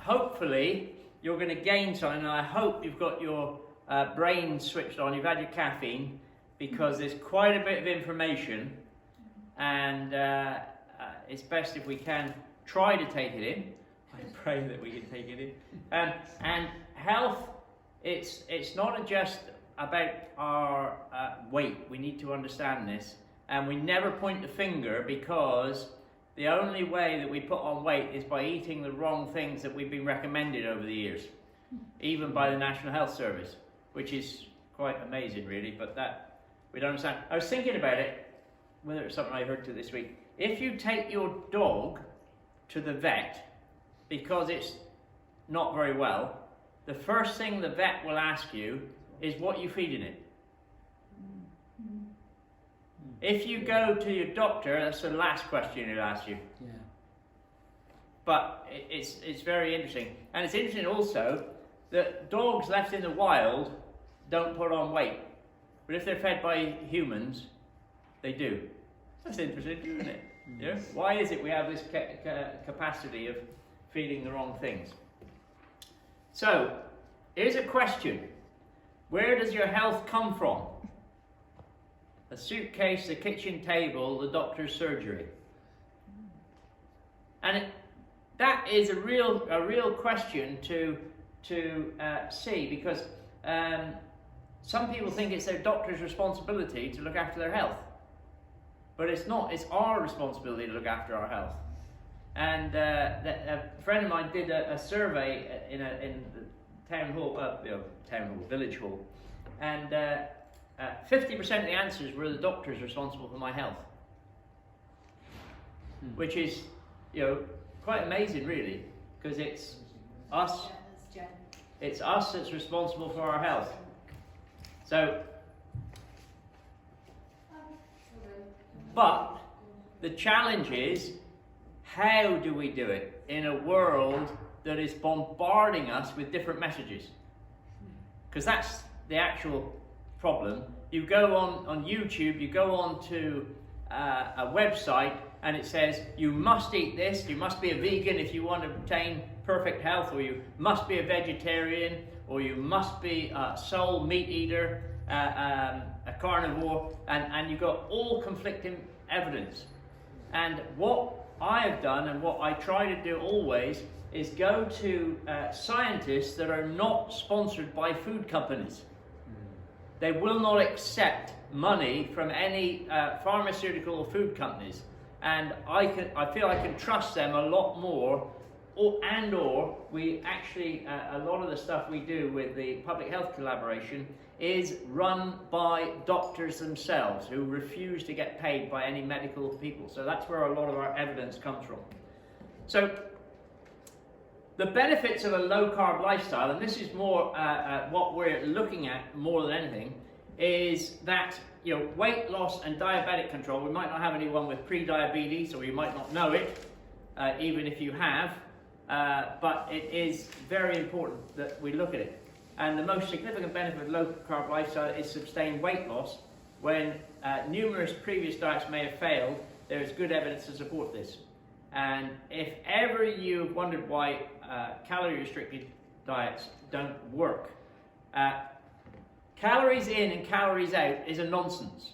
hopefully you're going to gain something, and I hope you've got your brain switched on, you've had your caffeine, because there's quite a bit of information, and it's best if we can try to take it in. I pray that we can take it in. And health, it's not just about our weight. We need to understand this, and we never point the finger, because the only way that we put on weight is by eating the wrong things that we've been recommended over the years, even by the National Health Service, which is quite amazing really, but that we don't understand. I was thinking about it, whether it's something I heard to this week. If you take your dog to the vet because it's not very well, the first thing the vet will ask you is what you feeding it. If you go to your doctor, that's the last question he'll ask you. Yeah. But it's very interesting. And it's interesting also that dogs left in the wild don't put on weight. But if they're fed by humans, they do. That's interesting, isn't it? Yeah? Why is it we have this capacity of feeding the wrong things? So, here's a question. Where does your health come from? A suitcase, the kitchen table, the doctor's surgery. And that is a real question to see, because some people think it's their doctor's responsibility to look after their health. But it's not. It's our responsibility to look after our health. And a friend of mine did a survey in the town hall, village hall, and 50% of the answers were the doctor's responsible for my health, which is, quite amazing, really, because it's us. It's us that's responsible for our health. So, but the challenge is, how do we do it in a world that is bombarding us with different messages? Because that's the actual problem. You go on YouTube, you go on to a website, and it says you must eat this, you must be a vegan if you want to obtain perfect health, or you must be a vegetarian, or you must be a sole meat eater, a carnivore, and you've got all conflicting evidence. And what I have done, and what I try to do always, is go to scientists that are not sponsored by food companies. They will not accept money from any pharmaceutical or food companies, and I feel I can trust them a lot more. Or we actually, a lot of the stuff we do with the public health collaboration is run by doctors themselves who refuse to get paid by any medical people. So that's where a lot of our evidence comes from. So the benefits of a low-carb lifestyle, and this is more what we're looking at more than anything, is that weight loss and diabetic control. We might not have anyone with pre-diabetes, or you might not know it, even if you have, but it is very important that we look at it. And the most significant benefit of low-carb lifestyle is sustained weight loss. When numerous previous diets may have failed, there is good evidence to support this. And if ever you've wondered why calorie-restricted diets don't work, calories in and calories out is a nonsense.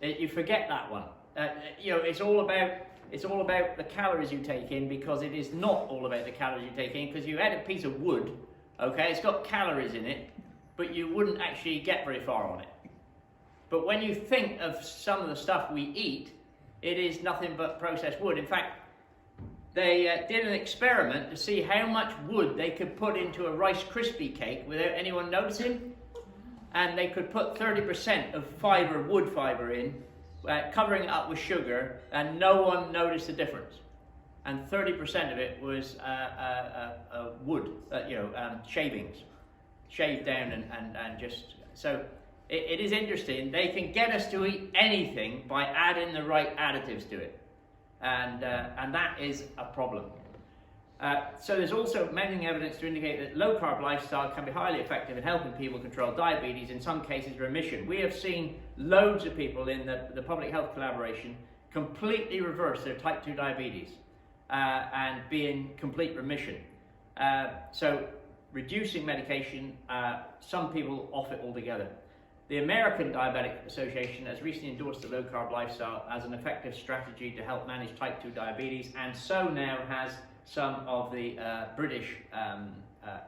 You forget that one. It's all about the calories you take in, because it is not all about the calories you take in. Because you had a piece of wood, okay, it's got calories in it, but you wouldn't actually get very far on it. But when you think of some of the stuff we eat, it is nothing but processed wood. In fact, they did an experiment to see how much wood they could put into a Rice Krispie cake without anyone noticing. And they could put 30% of wood fiber in, covering it up with sugar, and no one noticed the difference. And 30% of it was wood, shavings, shaved down and just so. It is interesting. They can get us to eat anything by adding the right additives to it, and that is a problem. So there's also many evidence to indicate that low-carb lifestyle can be highly effective in helping people control diabetes, in some cases remission. We have seen loads of people in the public health collaboration completely reverse their type 2 diabetes. and be in complete remission. So reducing medication, some people off it altogether. The American Diabetic Association has recently endorsed the low-carb lifestyle as an effective strategy to help manage type 2 diabetes, and so now has some of the British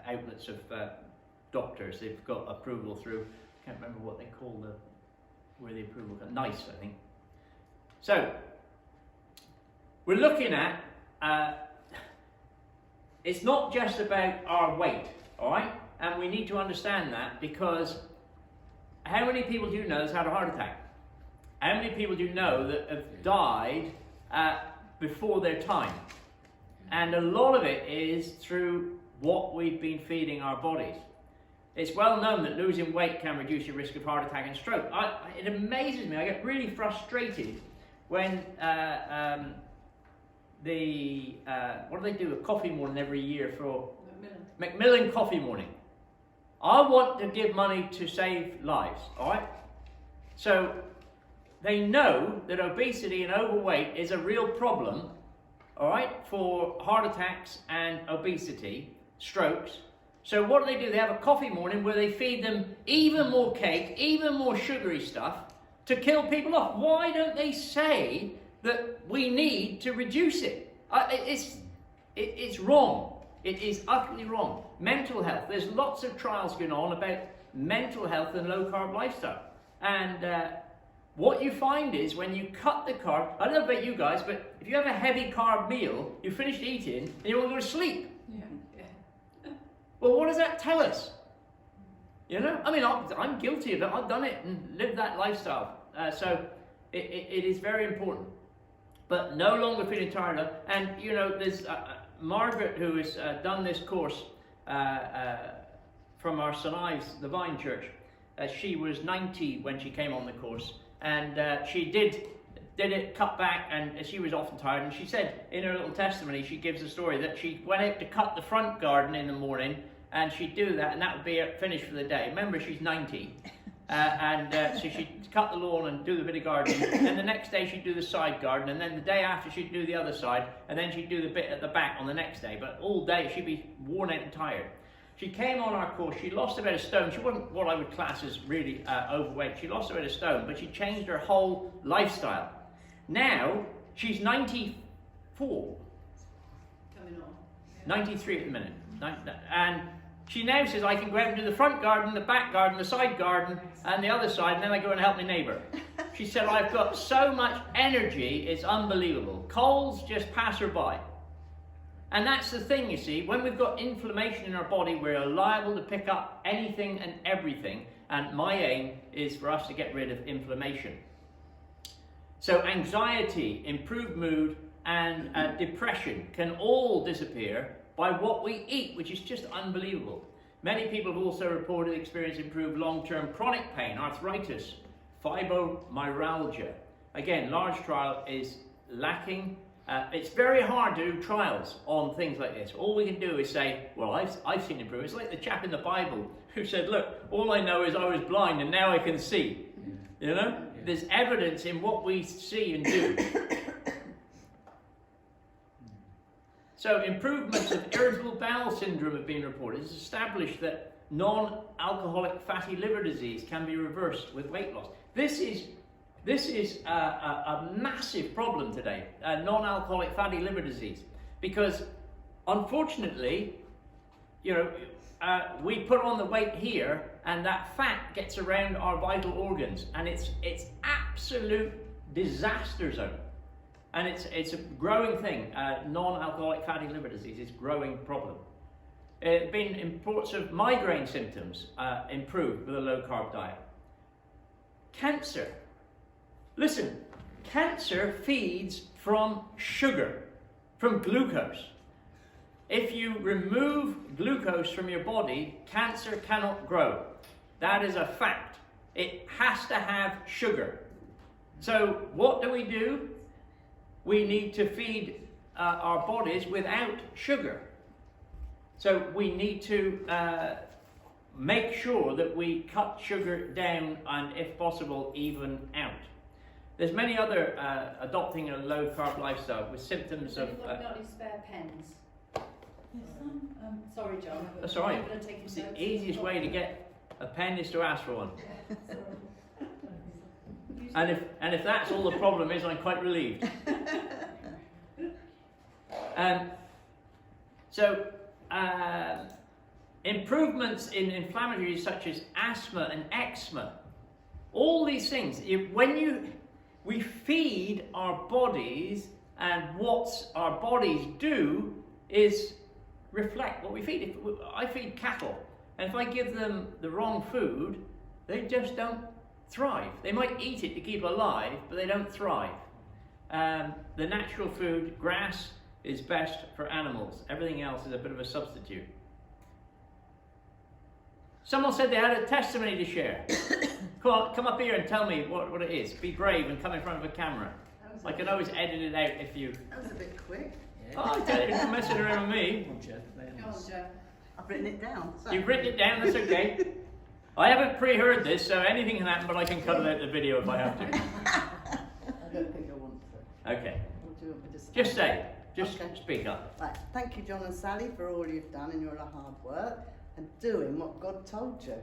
outlets of doctors. They've got approval through, I can't remember what they call where the approval got, NICE, I think. So, we're looking at, it's not just about our weight, all right? And we need to understand that, because how many people do you know has had a heart attack? How many people do you know that have died before their time? And a lot of it is through what we've been feeding our bodies. It's well known that losing weight can reduce your risk of heart attack and stroke. It amazes me, I get really frustrated when what do they do, a coffee morning every year for Macmillan Coffee Morning. I want to give money to save lives, all right? So they know that obesity and overweight is a real problem, all right, for heart attacks and obesity, strokes. So what do? They have a coffee morning where they feed them even more cake, even more sugary stuff to kill people off. Why don't they say that we need to reduce it? It's wrong. It is utterly wrong. Mental health. There's lots of trials going on about mental health and low-carb lifestyle. And what you find is when you cut the carb, I don't know about you guys, but if you have a heavy carb meal, you finished eating, and you want to go to sleep. Yeah. Well, what does that tell us? You know? I mean, I'm guilty of it. I've done it and lived that lifestyle. So it is very important. But no longer feeling tired of, and you know, there's Margaret, who has done this course from our St. Ives Divine Church. She was 90 when she came on the course, and she did it, cut back, and she was often tired. And she said in her little testimony, she gives a story that she went out to cut the front garden in the morning, and she'd do that, and that would be it, finished for the day. Remember, she's 90. So she'd cut the lawn and do the bit of gardening, and the next day she'd do the side garden, and then the day after she'd do the other side, and then she'd do the bit at the back on the next day. But all day she'd be worn out and tired. She came on our course, she lost about a stone. She wasn't what I would class as really overweight. She lost about a stone, but she changed her whole lifestyle. Now she's 94. Coming on. Yeah. 93 at the minute. And she now says, I can go out and do the front garden, the back garden, the side garden, and the other side, and then I go and help my neighbour. She said, I've got so much energy, it's unbelievable. Colds just pass her by. And that's the thing, you see, when we've got inflammation in our body, we're liable to pick up anything and everything, and my aim is for us to get rid of inflammation. So anxiety, improved mood, and depression can all disappear by what we eat, which is just unbelievable. Many people have also reported experiencing improved long-term chronic pain, arthritis, fibromyalgia. Again, large trial is lacking. It's very hard to do trials on things like this. All we can do is say, well, I've seen improvement. It's like the chap in the Bible who said, look, all I know is I was blind and now I can see. You know? There's evidence in what we see and do. So improvements of irritable bowel syndrome have been reported. It's established that non-alcoholic fatty liver disease can be reversed with weight loss. This is a massive problem today, non-alcoholic fatty liver disease, because unfortunately, you know, we put on the weight here, and that fat gets around our vital organs, and it's absolute disaster zone. And it's a growing thing. Non-alcoholic fatty liver disease is a growing problem. It's been reports of migraine symptoms improved with a low-carb diet. Cancer. Listen, cancer feeds from sugar, from glucose. If you remove glucose from your body, cancer cannot grow. That is a fact. It has to have sugar. So what do? We need to feed our bodies without sugar. So we need to make sure that we cut sugar down and, if possible, even out. there's many other adopting a low carb lifestyle with symptoms Has of. anyone got any spare pens? Sorry, John. That's all right. I'm going to take It's notes. the easiest way to get a pen is to ask for one. And if that's all the problem is, I'm quite relieved. Improvements in inflammatories such as asthma and eczema, all these things. We feed our bodies, and what our bodies do is reflect what we feed. I feed cattle, and if I give them the wrong food, they just don't thrive. They might eat it to keep alive, but they don't thrive. The natural food, grass, is best for animals. Everything else is a bit of a substitute. Someone said they had a testimony to share. Come up here and tell me what it is. Be brave and come in front of a camera. I can always edit it out if you... That was a bit quick. Oh, I tell you, you're messing around with me. Go on, Joe. I've written it down. So. You've written it down, that's okay. I haven't pre-heard this, so anything can happen, but I can cut it out of the video if I have to. I don't think I want to. Okay. Or do you want me to Just say. Just Okay. speak up. Right. Thank you, John and Sally, for all you've done in your hard work and doing what God told you.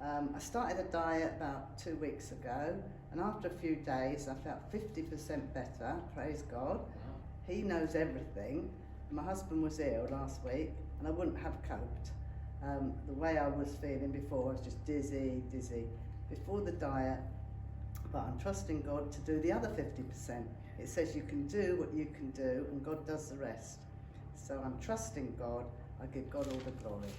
I started a diet about 2 weeks ago, and after a few days I felt 50% better, praise God. He knows everything. My husband was ill last week and I wouldn't have coped. The way I was feeling before, I was just dizzy before the diet, but I'm trusting God to do the other 50%. It says you can do what you can do and God does the rest. So I'm trusting God, I give God all the glory.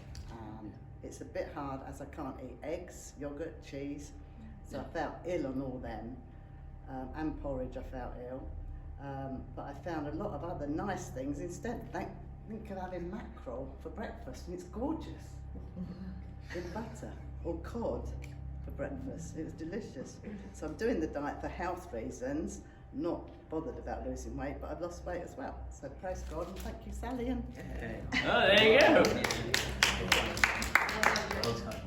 It's a bit hard as I can't eat eggs, yogurt, cheese, so I felt ill on all them, and porridge I felt ill, but I found a lot of other nice things instead. Think of having mackerel for breakfast, and it's gorgeous, in butter, or cod for breakfast. It was delicious. So I'm doing the diet for health reasons, not bothered about losing weight, but I've lost weight as well. So praise God, and thank you, Sally. And Oh, there you go.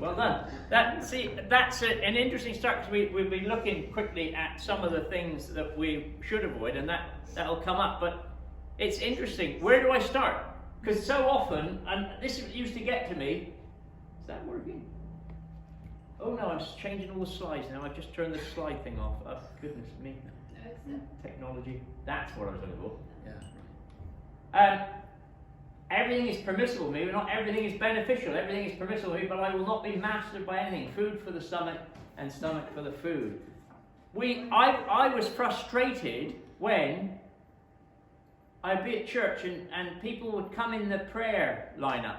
Well done. That's an interesting start, because we'll be looking quickly at some of the things that we should avoid, and that'll come up. But it's interesting. Where do I start? Because so often, and this used to get to me. Is that working? Oh no, I'm changing all the slides now. I've just turned the slide thing off. Oh, goodness me. No, it's not. Technology. That's what I was looking for. Yeah. Everything is permissible to me, but not everything is beneficial. Everything is permissible to me, but I will not be mastered by anything. Food for the stomach and stomach for the food. I was frustrated when I'd be at church and people would come in the prayer lineup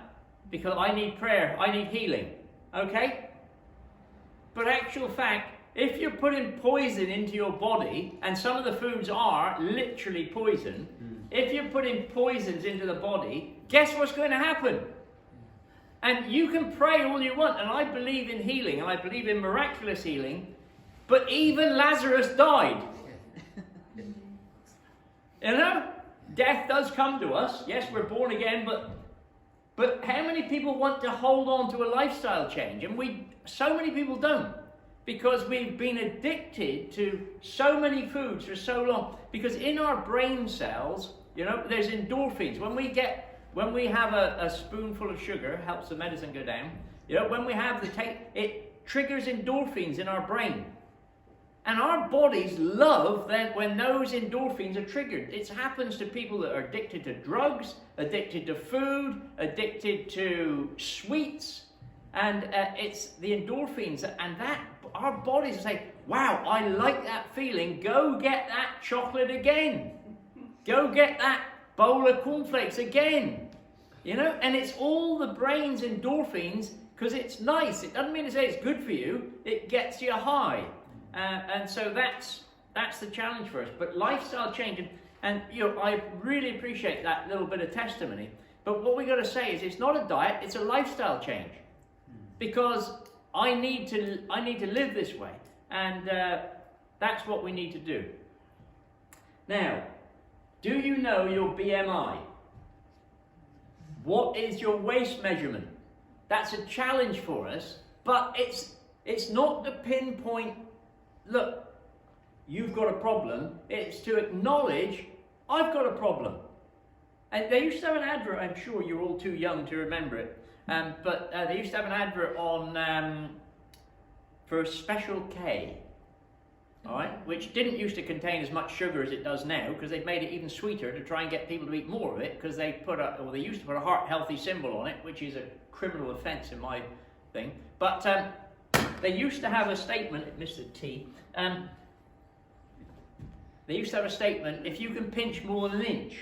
because I need prayer, I need healing. Okay? But actual fact, if you're putting poison into your body, and some of the foods are literally poison, if you're putting poisons into the body, guess what's going to happen? And you can pray all you want, and I believe in healing, and I believe in miraculous healing, but even Lazarus died. You know? Death does come to us. Yes, we're born again, but how many people want to hold on to a lifestyle change? And so many people don't, because we've been addicted to so many foods for so long. Because in our brain cells, you know, there's endorphins. When we have a spoonful of sugar, helps the medicine go down. You know, when we have it triggers endorphins in our brain. And our bodies love that when those endorphins are triggered. It happens to people that are addicted to drugs, addicted to food, addicted to sweets. And it's the endorphins, and that our bodies say, wow, I like that feeling, go get that chocolate again. Go get that bowl of cornflakes again. You know, and it's all the brain's endorphins, because it's nice. It doesn't mean to say it's good for you, it gets you high. And so that's the challenge for us. But lifestyle change, and you know, I really appreciate that little bit of testimony. But what we got to say is, it's not a diet; it's a lifestyle change. Because I need to live this way, and that's what we need to do. Now, do you know your BMI? What is your waist measurement? That's a challenge for us, but it's not the pinpoint. Look, you've got a problem. It's to acknowledge, I've got a problem. And they used to have an advert, I'm sure you're all too young to remember it, but they used to have an advert on for Special K, all right, which didn't used to contain as much sugar as it does now, because they've made it even sweeter to try and get people to eat more of it, because they used to put a heart healthy symbol on it, which is a criminal offence in my thing. But they used to have a statement, Mr. T. They used to have a statement: if you can pinch more than an inch.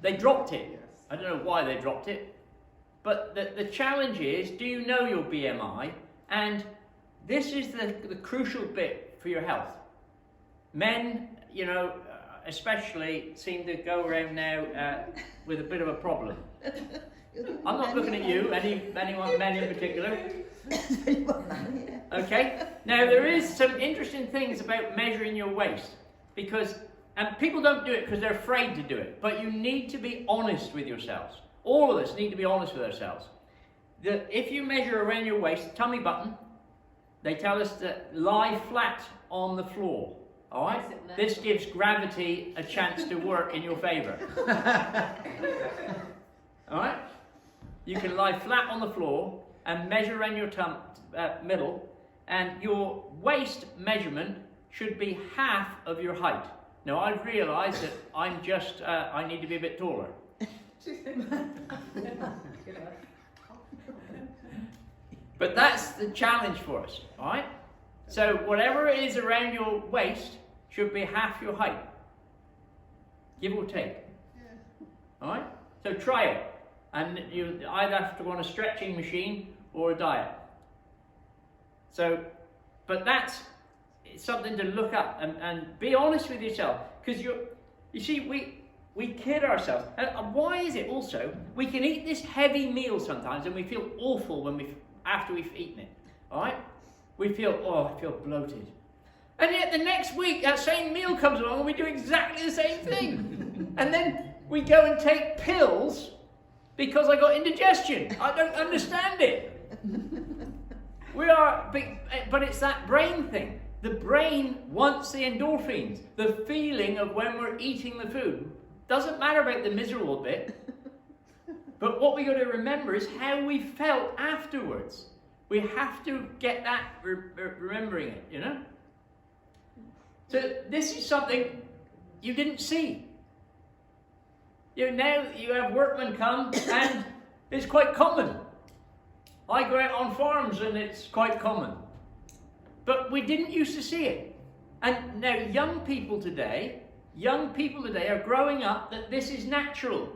They dropped it. I don't know why they dropped it, but the challenge is, do you know your BMI? And this is the crucial bit for your health. Men, you know, especially, seem to go around now with a bit of a problem. I'm not looking at you, anyone, men in particular. Okay? Now, there is some interesting things about measuring your waist, because people don't do it because they're afraid to do it, but you need to be honest with yourselves. All of us need to be honest with ourselves. If you measure around your waist, tummy button, they tell us to lie flat on the floor. All right? This gives gravity a chance to work in your favour. All right? You can lie flat on the floor and measure around your middle, and your waist measurement should be half of your height. Now, I've realised that I'm just, I need to be a bit taller. But that's the challenge for us, all right? So whatever it is around your waist should be half your height, give or take. All right? So try it, and you either have to go on a stretching machine or a diet. So, but that's something to look up and be honest with yourself, because you see, we kid ourselves. And why is it also we can eat this heavy meal sometimes and we feel awful after we've eaten it, all right? We feel, oh, I feel bloated. And yet the next week, that same meal comes along and we do exactly the same thing. And then we go and take pills because I got indigestion. I don't understand it. But it's that brain thing. The brain wants the endorphins, the feeling of when we're eating the food. Doesn't matter about the miserable bit. But what we got to remember is how we felt afterwards. We have to get that remembering it, you know? So this is something you didn't see. You know, now you have workmen come, and it's quite common. I go out on farms and it's quite common. But we didn't used to see it. And now young people today are growing up that this is natural.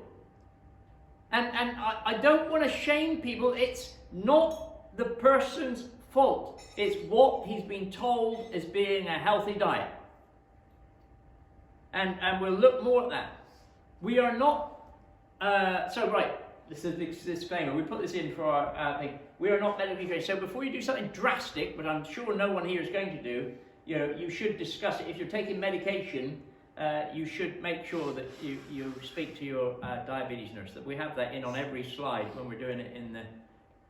And I don't want to shame people. It's not the person's fault. It's what he's been told as being a healthy diet. And we'll look more at that. We are not, this is the disclaimer. We put this in for our thing. We are not medically trained. So before you do something drastic, but I'm sure no one here is going to do, you know, you should discuss it. If you're taking medication, you should make sure that you speak to your diabetes nurse. That we have that in on every slide when we're doing it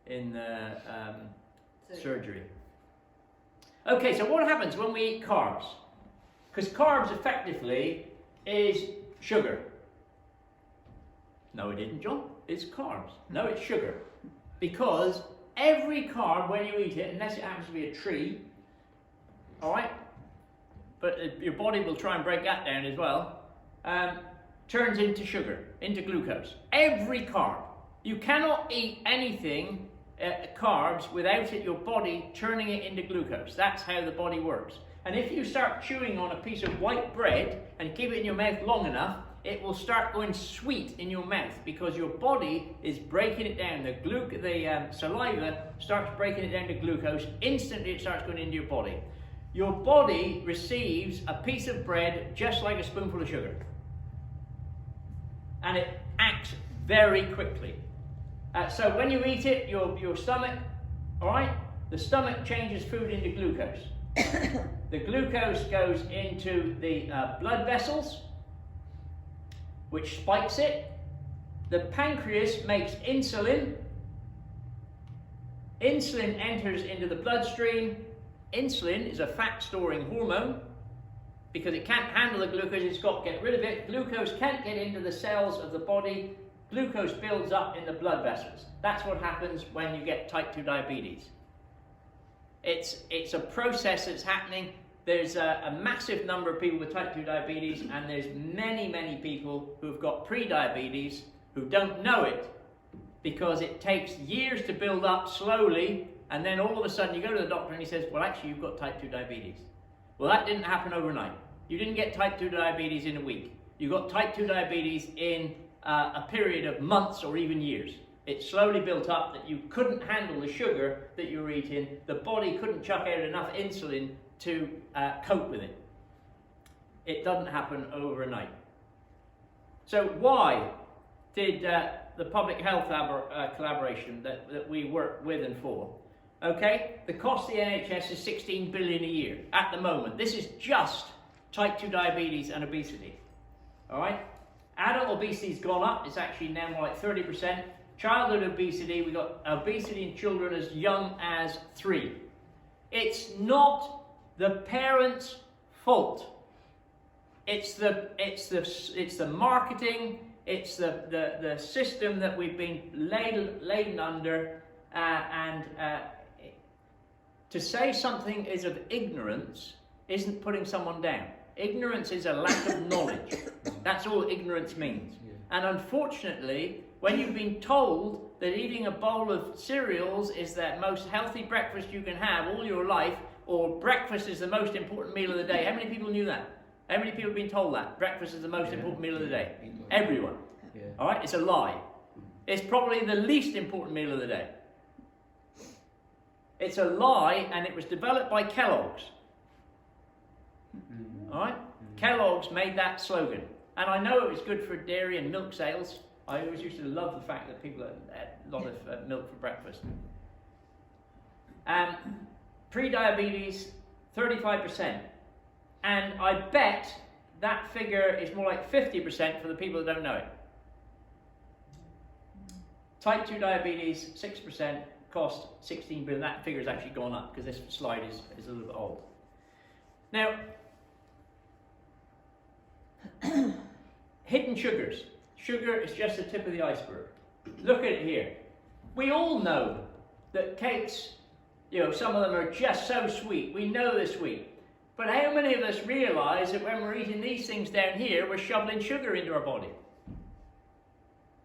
in the surgery. Okay, so what happens when we eat carbs? Because carbs effectively is sugar. No, it isn't, John. It's carbs. No, it's sugar. Because every carb, when you eat it, unless it happens to be a tree, all right, but your body will try and break that down as well, turns into sugar, into glucose. Every carb. You cannot eat anything, carbs, without your body turning it into glucose. That's how the body works. And if you start chewing on a piece of white bread and keep it in your mouth long enough, it will start going sweet in your mouth because your body is breaking it down. The saliva starts breaking it down to glucose. Instantly it starts going into your body. Your body receives a piece of bread just like a spoonful of sugar. And it acts very quickly. So when you eat it, your stomach, all right, the stomach changes food into glucose. The glucose goes into the blood vessels, which spikes it. The pancreas makes insulin. Insulin enters into the bloodstream, insulin is a fat-storing hormone. Because it can't handle the glucose, it's got to get rid of it. Glucose can't get into the cells of the body. Glucose builds up in the blood vessels. That's what happens when you get type 2 diabetes. It's a process that's happening. There's a massive number of people with type 2 diabetes, and there's many people who've got pre-diabetes who don't know it, because it takes years to build up slowly, and then all of a sudden you go to the doctor and he says, well, actually you've got type 2 diabetes. Well, that didn't happen overnight. You didn't get type 2 diabetes in a week. You got type 2 diabetes in a period of months or even years. It slowly built up that you couldn't handle the sugar that you were eating. The body couldn't chuck out enough insulin to cope with it. It doesn't happen overnight. So why did the public health collaboration that we work with and for? Okay, the cost of the NHS is 16 billion a year at the moment. This is just type 2 diabetes and obesity. All right, adult obesity has gone up. It's actually now more like 30%. Childhood obesity, we got obesity in children as young as 3. It's not the parents' fault. It's the marketing. It's the system that we've been laden under, to say something is of ignorance isn't putting someone down. Ignorance is a lack of knowledge. That's all ignorance means. And unfortunately, when you've been told that eating a bowl of cereals is the most healthy breakfast you can have all your life, or breakfast is the most important meal of the day, how many people knew that? How many people have been told that? Breakfast is the most important meal of the day. Everyone. All right, it's a lie. It's probably the least important meal of the day. It's a lie, and it was developed by Kellogg's. All right? Kellogg's made that slogan. And I know it was good for dairy and milk sales. I always used to love the fact that people had a lot of milk for breakfast. Pre-diabetes, 35%. And I bet that figure is more like 50% for the people that don't know it. Type 2 diabetes, 6%, cost 16 billion. That figure has actually gone up because this slide is a little bit old. Now, hidden sugars. Sugar is just the tip of the iceberg. Look at it here. We all know that cakes, some of them are just so sweet. We know they're sweet. But how many of us realize that when we're eating these things down here, we're shoveling sugar into our body?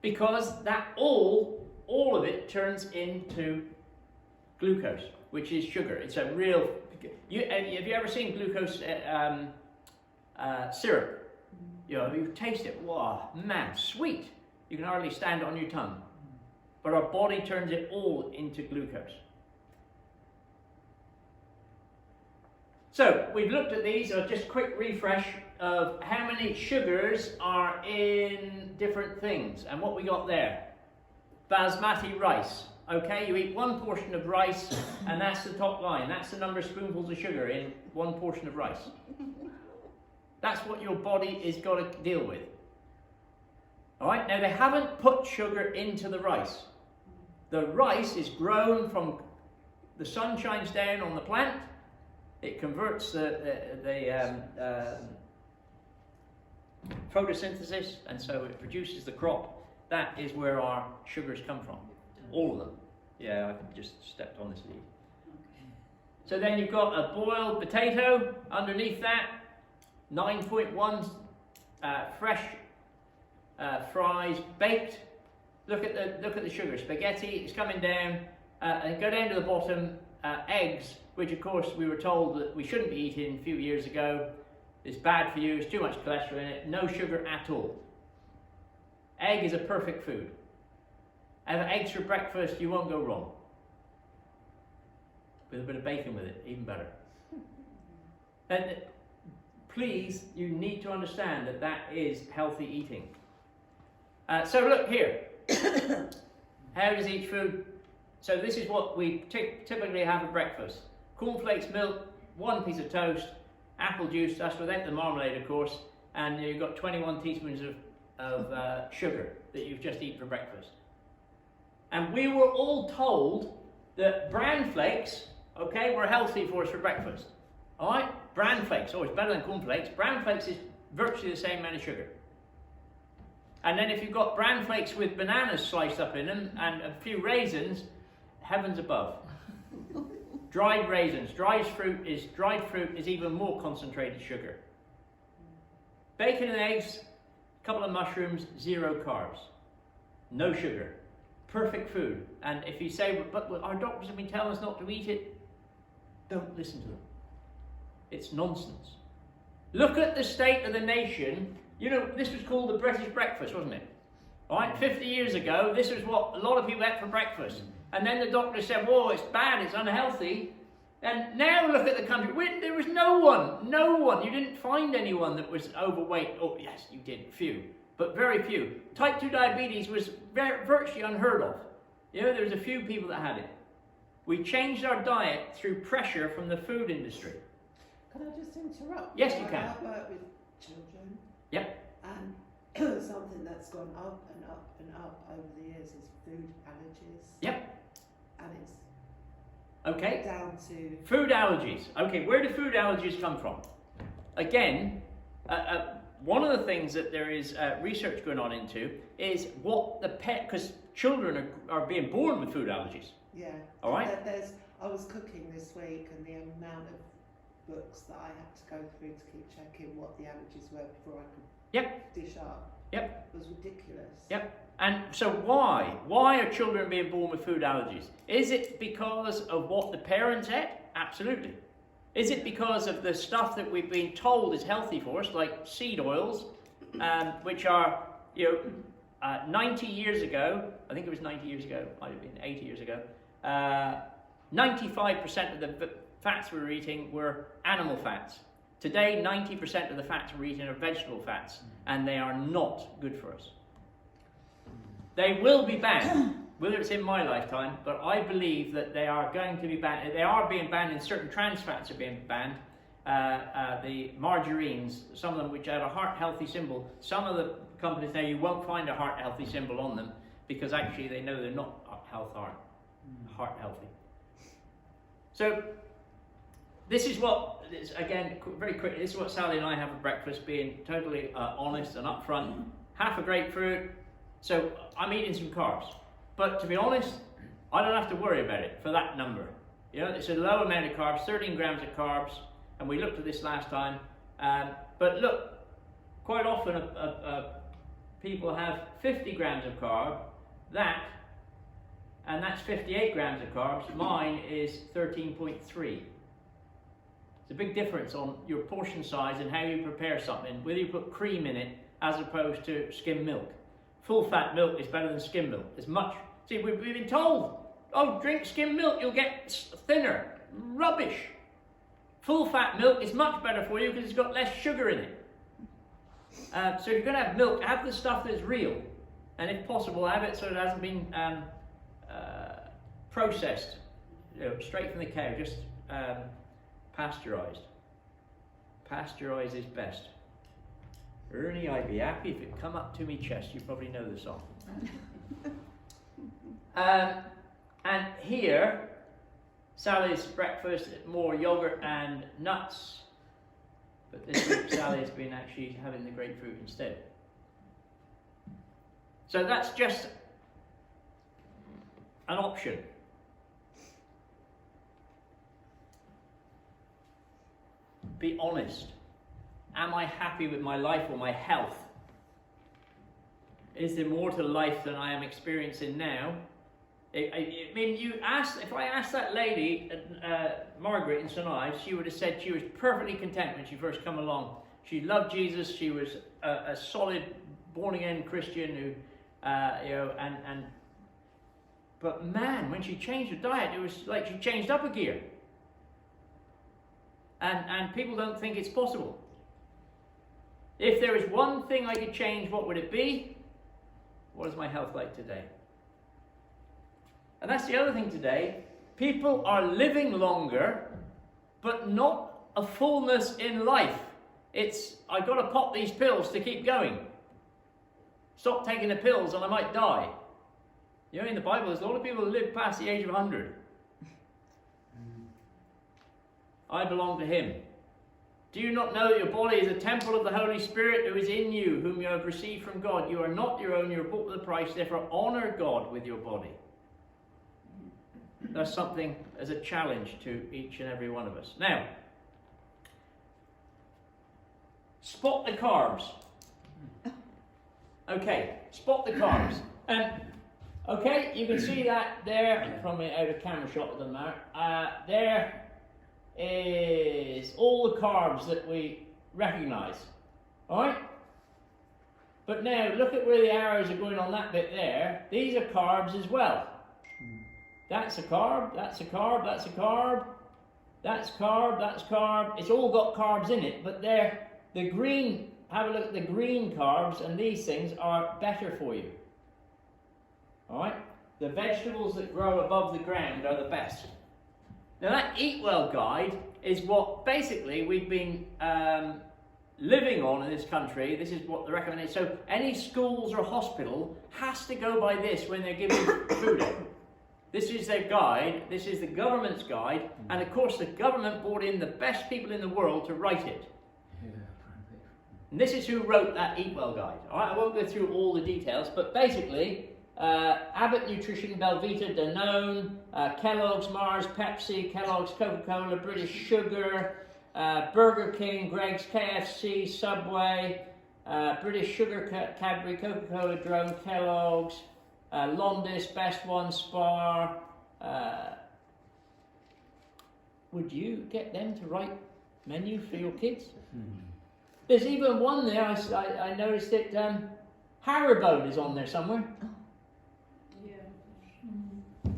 Because that all of it turns into glucose, which is sugar. It's a real... have you ever seen glucose syrup? You taste it, wow, man, sweet. You can hardly stand it on your tongue. But our body turns it all into glucose. So, we've looked at these, just a quick refresh of how many sugars are in different things and what we got there. Basmati rice. Okay, you eat one portion of rice and that's the top line. That's the number of spoonfuls of sugar in one portion of rice. That's what your body is got to deal with. Alright, now they haven't put sugar into the rice. The rice is grown from, the sun shines down on the plant, it converts the photosynthesis, and so it produces the crop. That is where our sugars come from. All of them. Yeah, I just stepped on this leaf. So then you've got a boiled potato underneath that, 9.1 fresh fries baked. Look at the sugar. Spaghetti is coming down, and go down to the bottom. Eggs, which of course we were told that we shouldn't be eating a few years ago. It's bad for you. It's too much cholesterol in it. No sugar at all. Egg is a perfect food. Have eggs for breakfast, you won't go wrong. With a bit of bacon with it, even better. And please, you need to understand that that is healthy eating. So look here. How does each food? So this is what we typically have for breakfast. Cornflakes, milk, one piece of toast, apple juice, that's without the marmalade of course, and you've got 21 teaspoons of sugar that you've just eaten for breakfast. And we were all told that bran flakes okay, were healthy for us for breakfast. All right, bran flakes, always better than cornflakes. Bran flakes is virtually the same amount of sugar. And then if you've got bran flakes with bananas sliced up in them and a few raisins, heavens above. Dried raisins, dried fruit is even more concentrated sugar. Bacon and eggs, a couple of mushrooms, 0 carbs, no sugar, perfect food. And if you say, but our doctors have been telling us not to eat it, don't listen to them. It's nonsense. Look at the state of the nation. You know, this was called the British breakfast, wasn't it? All right, 50 years ago, this was what a lot of people ate for breakfast. And then the doctor said, whoa, it's bad, it's unhealthy. And now look at the country. There was no one. You didn't find anyone that was overweight. Oh, yes, you did, few, but very few. Type 2 diabetes was virtually unheard of. You know, there was a few people that had it. We changed our diet through pressure from the food industry. Can I just interrupt? Yes, you can. I work with children. Yep. And something that's gone up and up and up over the years is food allergies. Yep. And it's Okay. down to Food allergies. Okay, where do food allergies come from? Again, one of the things that there is research going on into is what the because children are being born with food allergies. yeah. All right. I was cooking this week, and the amount of books that I had to go through to keep checking what the allergies were before I could dish up. Yep. Was ridiculous. Yep. And so why? Why are children being born with food allergies? Is it because of what the parents ate? Absolutely. Is it because of the stuff that we've been told is healthy for us, like seed oils, which are, 90 years ago, I think it was 90 years ago, might have been 80 years ago, 95% of the fats we were eating were animal fats. Today, 90% of the fats we're eating are vegetable fats, and they are not good for us. They will be banned, whether it's in my lifetime, but I believe that they are going to be banned. They are being banned, and certain trans fats are being banned. The margarines, some of them which had a heart healthy symbol. Some of the companies now, you won't find a heart healthy symbol on them because actually they know they're not heart healthy. So this is what, again, very quickly, this is what Sally and I have for breakfast, being totally honest and upfront. Half a grapefruit. So I'm eating some carbs. But to be honest, I don't have to worry about it for that number. You know, it's a low amount of carbs, 13 grams of carbs, and we looked at this last time. But look, quite often people have 50 grams of carb, and that's 58 grams of carbs. Mine is 13.3. It's a big difference on your portion size and how you prepare something, whether you put cream in it as opposed to skim milk. Full fat milk is better than skim milk. It's much. See, we've been told, oh, drink skim milk, you'll get thinner. Rubbish. Full fat milk is much better for you because it's got less sugar in it. So if you're going to have milk, have the stuff that's real. And if possible, have it so it hasn't been processed, straight from the cow, just pasteurized. Pasteurize is best. Ernie, I'd be happy if it come up to me chest. You probably know the song. And here, Sally's breakfast, more yogurt and nuts. But this week, Sally's been actually having the grapefruit instead. So that's just an option. Be honest. Am I happy with my life or my health? Is there more to life than I am experiencing now? I mean, if I asked that lady, Margaret in St Ives, she would have said she was perfectly content when she first come along. She loved Jesus. She was a solid, born-again Christian who, but man, when she changed her diet, it was like she changed up a gear. And people don't think it's possible. If there is one thing I could change, what would it be? What is my health like today? And that's the other thing today. People are living longer, but not a fullness in life. It's, I've got to pop these pills to keep going. Stop taking the pills and I might die. You know, in the Bible, there's a lot of people who live past the age of 100. I belong to him. Do you not know that your body is a temple of the Holy Spirit who is in you, whom you have received from God? You are not your own, you are bought with a price. Therefore, honor God with your body. That's something as a challenge to each and every one of us. Now, spot the carbs. Okay, spot the carbs. Okay, you can see that there, from out of camera shot, it doesn't matter. There is all the carbs that we recognise. Alright? But now, look at where the arrows are going on that bit there. These are carbs as well. That's a carb, that's a carb, that's a carb, that's carb, that's carb. It's all got carbs in it, but they're the green. Have a look at the green carbs, and these things are better for you. Alright? The vegetables that grow above the ground are the best. Now that Eat Well guide is what basically we've been living on in this country. This is what the recommendation. So any schools or hospital has to go by this when they're giving food out. This is their guide, this is the government's guide, and of course the government brought in the best people in the world to write it. And this is who wrote that Eat Well guide. Alright, I won't go through all the details, but basically, Abbott Nutrition, Belvita, Danone, Kellogg's, Mars, Pepsi, Kellogg's, Coca-Cola, British Sugar, Burger King, Greg's, KFC, Subway, British Sugar, Cadbury, Coca-Cola, Drone, Kellogg's, Londis, Best One, Spar. Would you get them to write menu for your kids? There's even one there, I noticed that Haribone is on there somewhere.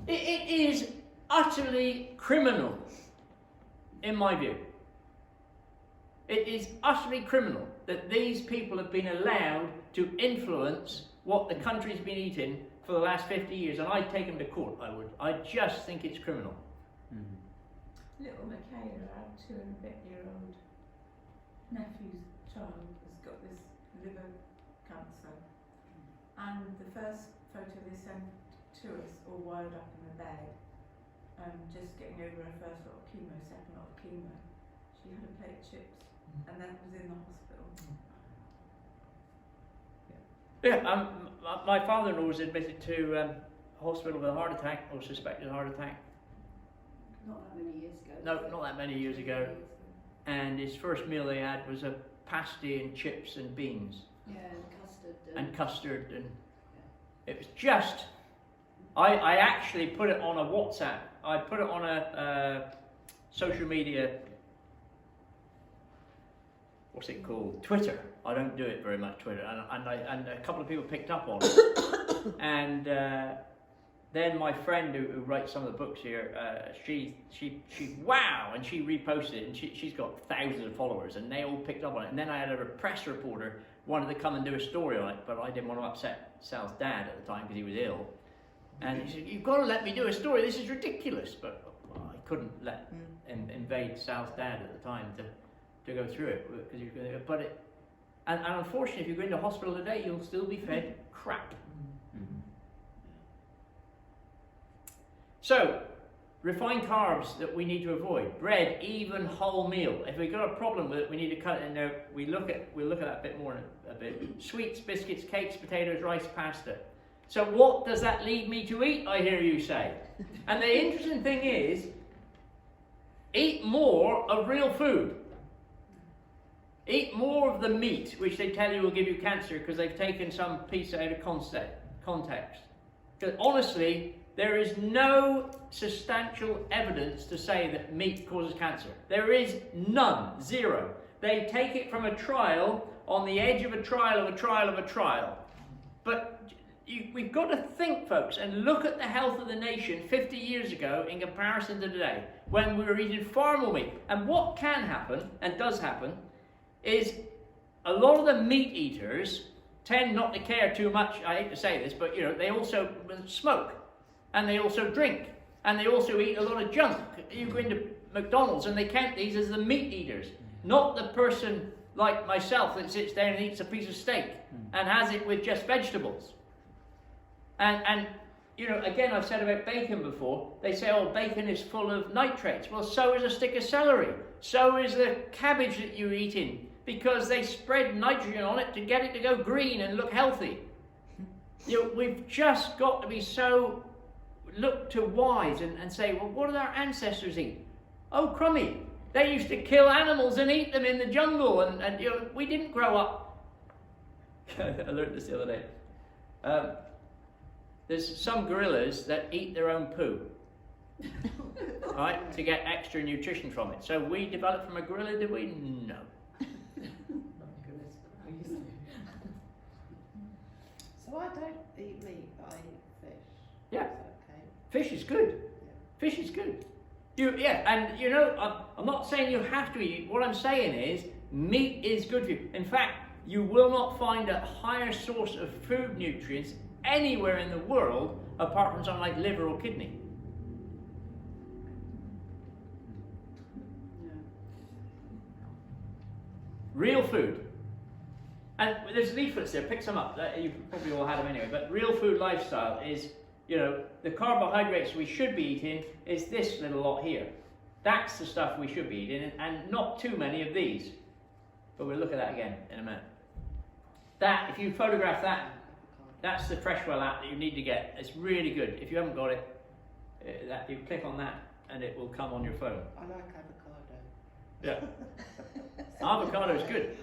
It is utterly criminal, in my view. It is utterly criminal that these people have been allowed to influence what the country's been eating for the last 50 years, and I'd take them to court, I would. I just think it's criminal. Little Michaela, our 2-and-a-bit-year-old nephew's child, has got this liver cancer, and the first photo they sent to us, all wired up in the bed, just getting over her first lot of chemo, second lot of chemo. She had a plate of chips, and that was in the hospital. Yeah, my father-in-law was admitted to hospital with a heart attack, or suspected heart attack. Not that many years ago. No, not that many years ago. And his first meal they had was a pasty and chips and beans. Yeah, and custard. And custard, and it was just... I actually put it on a WhatsApp. I put it on a social media... What's it called? Twitter. I don't do it very much, Twitter. And a couple of people picked up on it. And then my friend who writes some of the books here, she wow, and she reposted it, and she's got thousands of followers, and they all picked up on it. And then I had a press reporter wanted to come and do a story on it, but I didn't want to upset Sal's dad at the time because he was ill. And he said, "You've got to let me do a story. This is ridiculous." But I couldn't let him invade Sal's dad at the time to go through it, because you're going to. But it, and unfortunately, if you go into hospital today, you'll still be fed crap. So, refined carbs that we need to avoid. Bread, even whole meal. If we've got a problem with it, we need to cut it in there. We'll look at that a bit more in a bit. Sweets, biscuits, cakes, potatoes, rice, pasta. So what does that lead me to eat, I hear you say? And the interesting thing is, eat more of real food. Eat more of the meat, which they tell you will give you cancer because they've taken some piece out of context. Because honestly, there is no substantial evidence to say that meat causes cancer. There is none, zero. They take it from a trial, on the edge of a trial of a trial of a trial. But we've got to think, folks, and look at the health of the nation 50 years ago in comparison to today, when we were eating far more meat. And what can happen, and does happen, is a lot of the meat eaters tend not to care too much. I hate to say this, but they also smoke, and they also drink, and they also eat a lot of junk. You go into McDonald's and they count these as the meat eaters, not the person like myself that sits there and eats a piece of steak and has it with just vegetables. And you know, again, I've said about bacon before, they say, oh, bacon is full of nitrates. Well, so is a stick of celery. So is the cabbage that you're eating, because they spread nitrogen on it to get it to go green and look healthy. You know, we've just got to be so, look to wise and say, well, what did our ancestors eat? Oh, crummy. They used to kill animals and eat them in the jungle, and you know, we didn't grow up. I learned this the other day. There's some gorillas that eat their own poo, right, to get extra nutrition from it. So we developed from a gorilla, did we? No. So I don't eat meat, but I eat fish. Yeah. Is that okay? Fish is good. Yeah. Fish is good. And you know, I'm not saying you have to eat. What I'm saying is, meat is good for you. In fact, you will not find a higher source of food nutrients anywhere in the world apart from something like liver or kidney. Real food. And there's leaflets there, pick some up. You probably all had them anyway. But real food lifestyle is, you know, the carbohydrates we should be eating is this little lot here. That's the stuff we should be eating, and not too many of these. But we'll look at that again in a minute. That, if you photograph that, that's the Freshwell app that you need to get. It's really good. If you haven't got it, you click on that and it will come on your phone. I like avocado. Yeah. Avocado is good.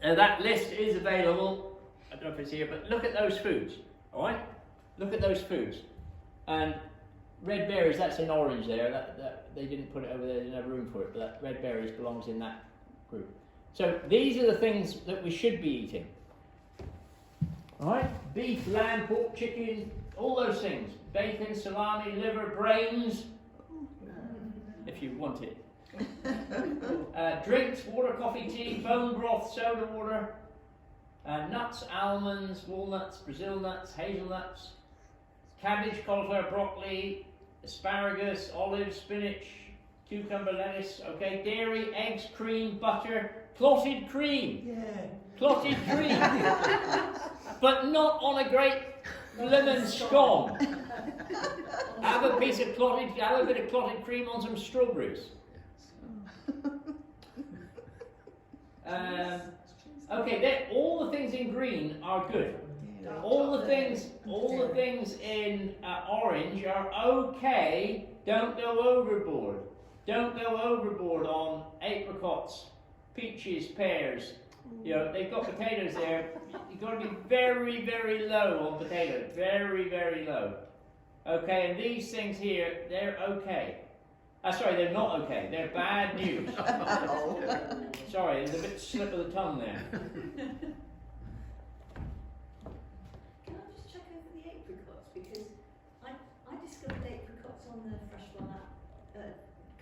That list is available. I don't know if it's here, but look at those foods. All right? Look at those foods. And red berries, that's in orange there. That they didn't put it over there, they didn't have room for it, but that red berries belongs in that group. So these are the things that we should be eating. All right? Beef, lamb, pork, chicken, all those things. Bacon, salami, liver, brains, if you want it. Drinks, water, coffee, tea, bone broth, soda water, nuts, almonds, walnuts, Brazil nuts, hazelnuts, cabbage, cauliflower, broccoli, asparagus, olives, spinach, cucumber, lettuce, okay, dairy, eggs, cream, butter, clotted cream. Yeah. Clotted cream. But not on a great lemon scone. Have a bit of clotted cream on some strawberries. Okay, all the things in green are good. All the things in orange are okay. Don't go overboard. Don't go overboard on apricots, peaches, pears. You know, they've got potatoes there. You've got to be very, very low on potatoes. Very, very low. Okay, and these things here, they're okay. Sorry, they're not okay. They're bad news. Sorry, there's a bit slip of the tongue there. Can I just check over the apricots? Because I discovered apricots on the Freshwell app a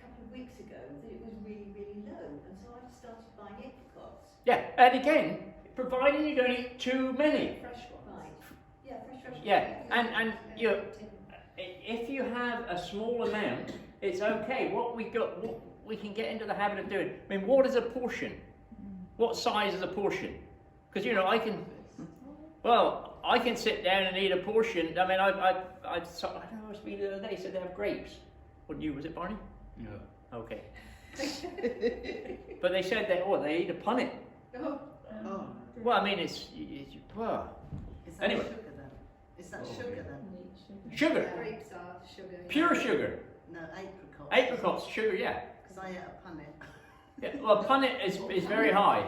couple of weeks ago that it was really, really low. And so I started buying apricots. Yeah, and again, providing you don't eat too many. Fresh ones. Right. Yeah, fresh. Yeah, and you know, if you have a small amount, it's okay. What we can get into the habit of doing. I mean, what is a portion? What size is a portion? Because you know, I can sit down and eat a portion. I mean, I don't know. I was reading the other day. Said they have grapes. What knew? Was it Barney? Yeah. Okay. But they said they eat a punnet. Oh. Well, I mean, it's well. Is that Anyway. sugar then? Is that sugar then? Sugar. Grapes are sugar. Pure sugar. No, apricots. Apricots, sugar, yeah. Because I ate a punnet. Yeah, well, a punnet is very high.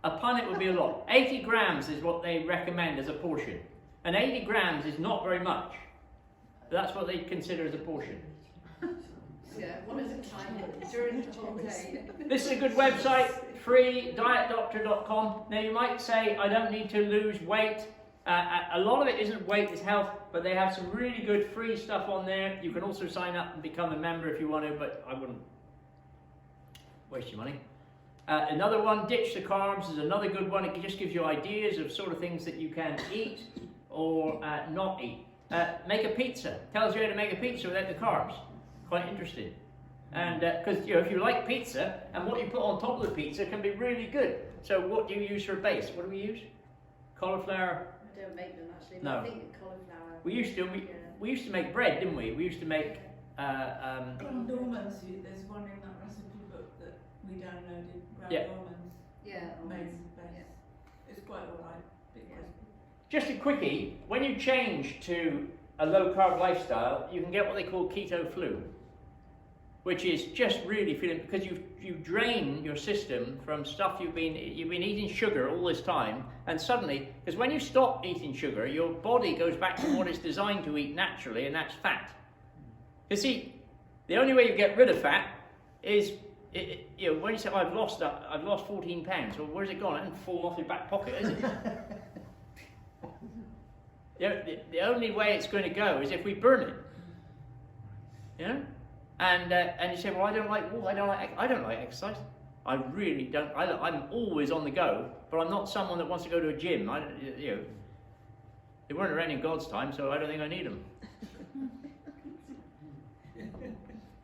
A punnet would be a lot. 80 grams is what they recommend as a portion. And 80 grams is not very much. That's what they consider as a portion. Yeah, one at a time during the whole day. This is a good website, free, dietdoctor.com. Now you might say, I don't need to lose weight. A lot of it isn't weight, it's health, but they have some really good free stuff on there. You can also sign up and become a member if you want to, but I wouldn't waste your money. Another one, Ditch the Carbs, is another good one. It just gives you ideas of sort of things that you can eat or not eat. Make a pizza. Tells you how to make a pizza without the carbs. Quite interesting. And because you know, if you like pizza, and what you put on top of the pizza can be really good. So what do you use for a base? What do we use? Cauliflower. I don't make them actually, but No. I think the cauliflower. We used to. We used to make bread, didn't we? We used to make. Ground almonds, there's one in that recipe book that we downloaded. Ground Yeah. almonds. Yeah. Maize Yeah. base. It's quite alright. Bit Yeah. crispy. Just a quickie. When you change to a low carb lifestyle, you can get what they call keto flu, which is just really feeling because you drain your system from stuff you've been eating sugar all this time, and suddenly, because when you stop eating sugar, your body goes back to what it's designed to eat naturally, and that's fat. You see, the only way you get rid of fat is when you say, I've lost 14 pounds, well, where's it gone? It hasn't fallen off your back pocket, is it? The only way it's going to go is if we burn it. You know? And you say, well, I don't like exercise. I really don't. I'm always on the go, but I'm not someone that wants to go to a gym. They weren't around in God's time, so I don't think I need them.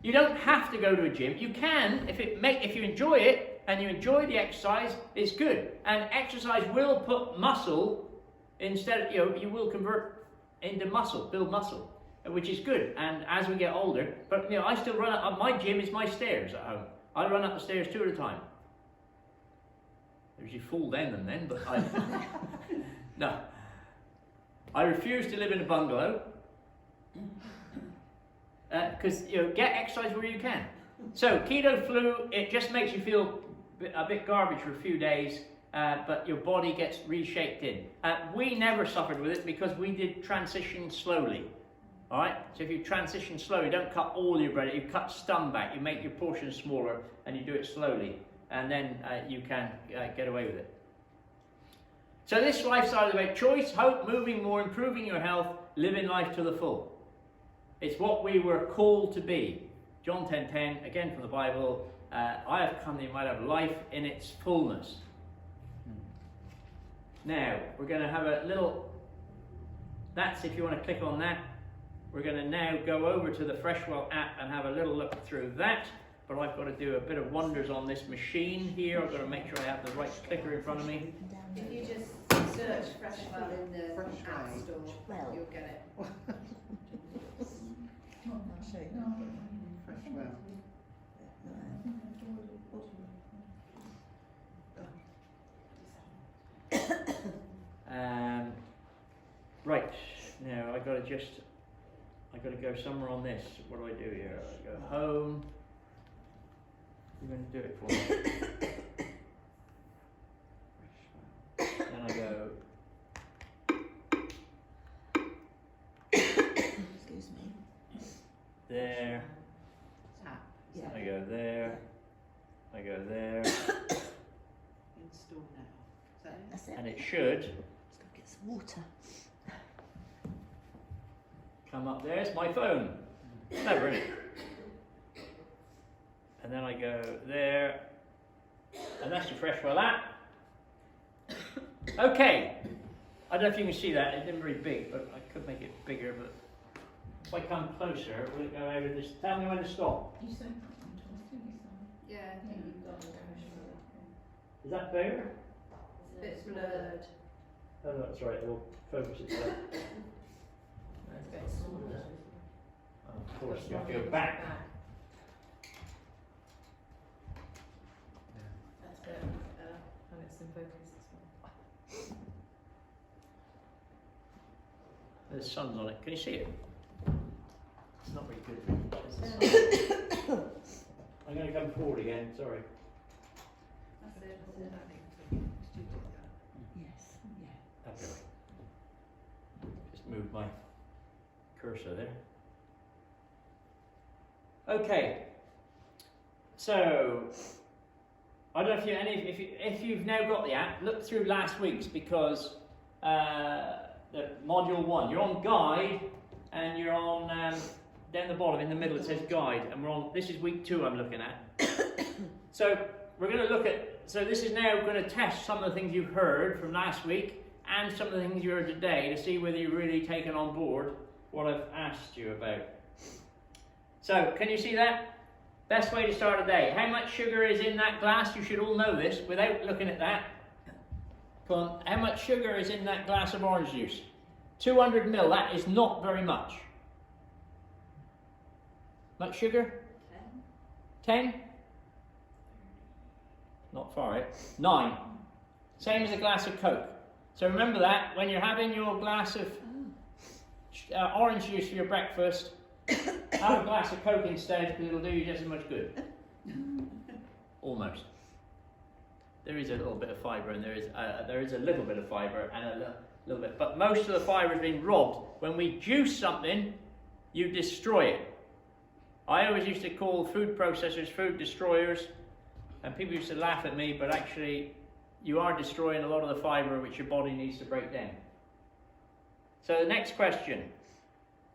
You don't have to go to a gym. You can if you enjoy it and you enjoy the exercise. It's good, and exercise will put muscle instead of you will convert into muscle, build muscle, which is good. And as we get older, but I still run up. My gym is my stairs at home. I run up the stairs 2 at a time. I usually fall down them then, but no. I refuse to live in a bungalow because get exercise where you can. So keto flu, it just makes you feel a bit garbage for a few days, but your body gets reshaped in. We never suffered with it because we did transition slowly. All right. So if you transition slowly, don't cut all your bread. You cut some back. You make your portions smaller, and you do it slowly, and then you can get away with it. So this lifestyle is about choice, hope, moving more, improving your health, living life to the full. It's what we were called to be. John 10:10, again from the Bible. I have come that you might have life in its fullness. Now we're going to have a little. That's if you want to click on that. We're going to now go over to the Freshwell app and have a little look through that. But I've got to do a bit of wonders on this machine here. I've got to make sure I have the right clicker in front of me. If you just search Freshwell in the App Store, you'll get it. Freshwell. Right, now I got to go somewhere on this. What do I do here? I go home. You're going to do it for me. Then I go. Excuse me. There. Yeah. I go there. I go there. Install now. Is that it? That's it. And it should Let's go get some water. come up there. It's my phone. Clever, isn't it? And then I go there. And that's your Freshwell app. Okay. I don't know if you can see that. It isn't very big, but I could make it bigger. But if I come closer, will it go over this? Tell me when to stop. You sent something to us, didn't you, Simon? Yeah, I think you've got the Is that bigger? It's a bit blurred. Oh, no, that's right. It will focus itself. Oh, of course, you have to go back. That's better. And it's in focus as well. There's sun's on it. Can you see it? It's not very good. I'm going to come forward again. Sorry. That's it. Yes. Yeah. That's right. Just move my cursor there. Okay. So I don't know if you've now got the app. Look through last week's because the module 1. You're on guide and you're on down the bottom in the middle. It says guide, and we're on. This is week 2. I'm looking at. So we're going to look at. So this is now going to test some of the things you've heard from last week and some of the things you heard today to see whether you've really taken on board what I've asked you about. So can you see that? Best way to start a day. How much sugar is in that glass? You should all know this without looking at that. Come on, how much sugar is in that glass of orange juice? 200 ml, that is not very much. Much sugar? 10? Not far, right? 9. Same as a glass of Coke. So remember that, when you're having your glass of orange juice for your breakfast, have a glass of Coke instead, because it'll do you just as much good. Almost. There is a little bit of fibre, and there is a little bit of fibre and a little bit, but most of the fibre has been robbed. When we juice something, you destroy it. I always used to call food processors food destroyers, and people used to laugh at me, but actually you are destroying a lot of the fibre which your body needs to break down. So the next question,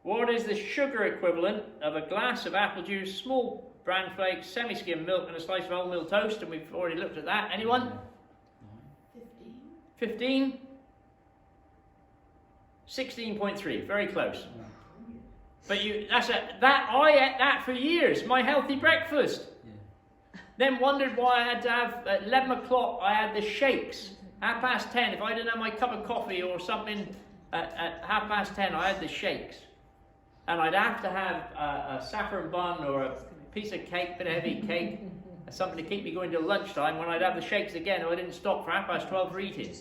what is the sugar equivalent of a glass of apple juice, small bran flakes, semi-skimmed milk and a slice of wholemeal toast? And we've already looked at that. Anyone? 15? 16.3, very close. But I ate that for years, my healthy breakfast. Then wondered why I had to have, at 11 o'clock, I had the shakes. 10:30, if I didn't have my cup of coffee or something at 10:30, I had the shakes. And I'd have to have a saffron bun or a piece of cake, bit of heavy cake, something to keep me going till lunchtime, when I'd have the shakes again if I didn't stop for 12:30 for eating.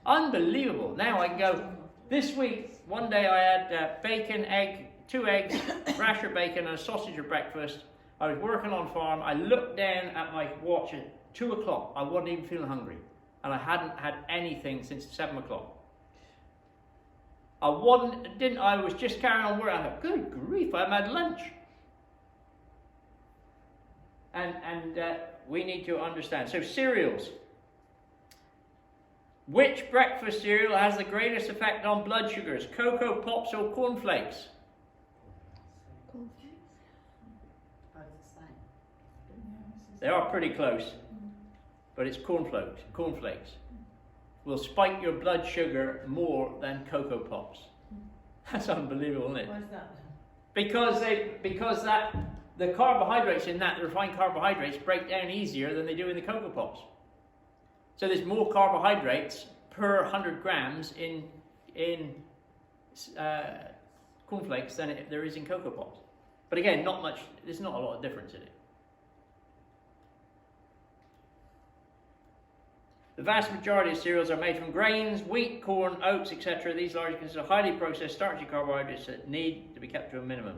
Unbelievable. Now I can go, this week, one day I had bacon, egg, 2 eggs, rasher bacon and a sausage for breakfast. I was working on farm. I looked down at my watch at 2 o'clock. I wasn't even feeling hungry. And I hadn't had anything since 7 o'clock. I was just carrying on working. I thought, good grief, I haven't had lunch. And we need to understand. So cereals. Which breakfast cereal has the greatest effect on blood sugars? Cocoa Pops or cornflakes? They are pretty close, but it's cornflakes will spike your blood sugar more than Cocoa Pops. That's unbelievable, isn't it? Why is that? Because the carbohydrates in that, the refined carbohydrates, break down easier than they do in the Cocoa Pops. So there's more carbohydrates per 100 grams in cornflakes than there is in Cocoa Pops. But again, not much. There's not a lot of difference in it. The vast majority of cereals are made from grains, wheat, corn, oats, etc. These largely consist of highly processed starchy carbohydrates that need to be kept to a minimum.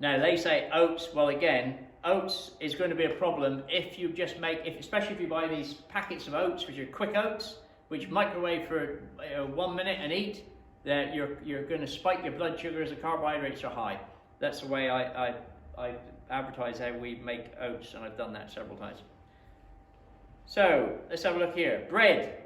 Now they say oats, well again, oats is going to be a problem if you just especially if you buy these packets of oats, which are quick oats, which microwave for 1 minute and eat, that you're going to spike your blood sugar as the carbohydrates are high. That's the way I advertise how we make oats, and I've done that several times. So, let's have a look here. Bread.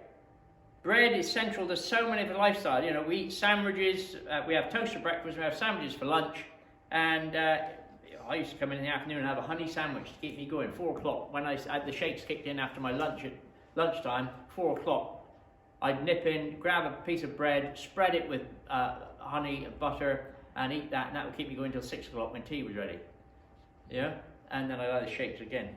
Bread is central to so many of the lifestyle. You know, we eat sandwiches, we have toast for breakfast, we have sandwiches for lunch, and I used to come in the afternoon and have a honey sandwich to keep me going. 4 o'clock, when I had the shakes kicked in after my lunch at lunchtime, 4 o'clock, I'd nip in, grab a piece of bread, spread it with honey and butter, and eat that, and that would keep me going until 6 o'clock when tea was ready. Yeah? And then I'd have the shakes again.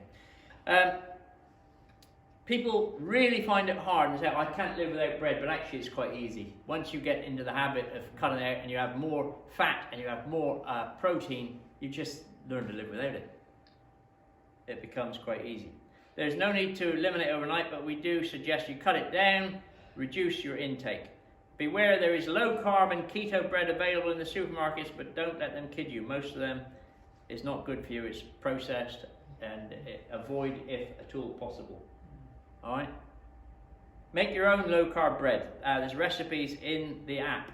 People really find it hard and say, I can't live without bread, but actually it's quite easy. Once you get into the habit of cutting out and you have more fat and you have more protein, you just learn to live without it. It becomes quite easy. There's no need to eliminate overnight, but we do suggest you cut it down, reduce your intake. Beware, there is low carb and keto bread available in the supermarkets, but don't let them kid you. Most of them is not good for you. It's processed, and avoid if at all possible. All right. Make your own low carb bread. There's recipes in the app.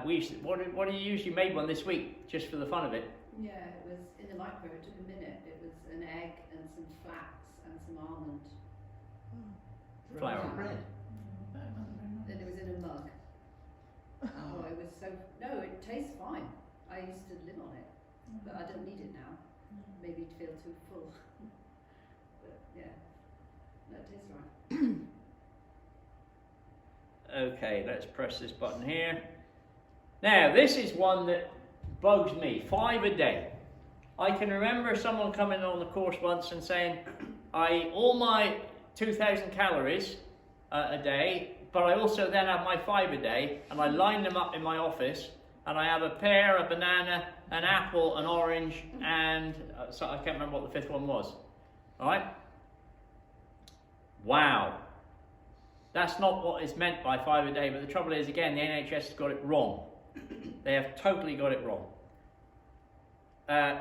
What do you use? You made one this week just for the fun of it. Yeah, it was in the microwave. It took a minute. It was an egg and some flax and some almond. Flour. Bread. Then it was in a mug. Oh, it was so. No, it tastes fine. I used to live on it, but I don't need it now. Maybe to feel too full. But yeah, no, it tastes right. Okay, let's press this button here. Now, this is one that bugs me. 5 a day. I can remember someone coming on the course once and saying, I eat all my 2,000 calories a day, but I also then have my 5 a day, and I line them up in my office, and I have a pear, a banana, an apple, an orange, and so I can't remember what the 5th one was. All right? Wow. That's not what is meant by 5 a day, but the trouble is, again, the NHS has got it wrong. They have totally got it wrong.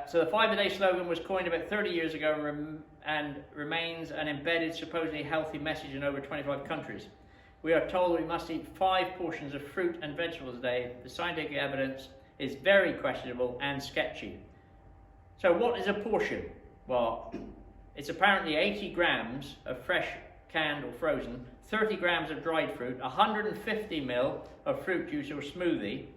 So the 5 a day slogan was coined about 30 years ago and remains an embedded, supposedly healthy message in over 25 countries. We are told we must eat 5 portions of fruit and vegetables a day. The scientific evidence is very questionable and sketchy. So what is a portion? Well, it's apparently 80 grams of fresh, canned or frozen, 30 grams of dried fruit, 150 ml of fruit juice or smoothie,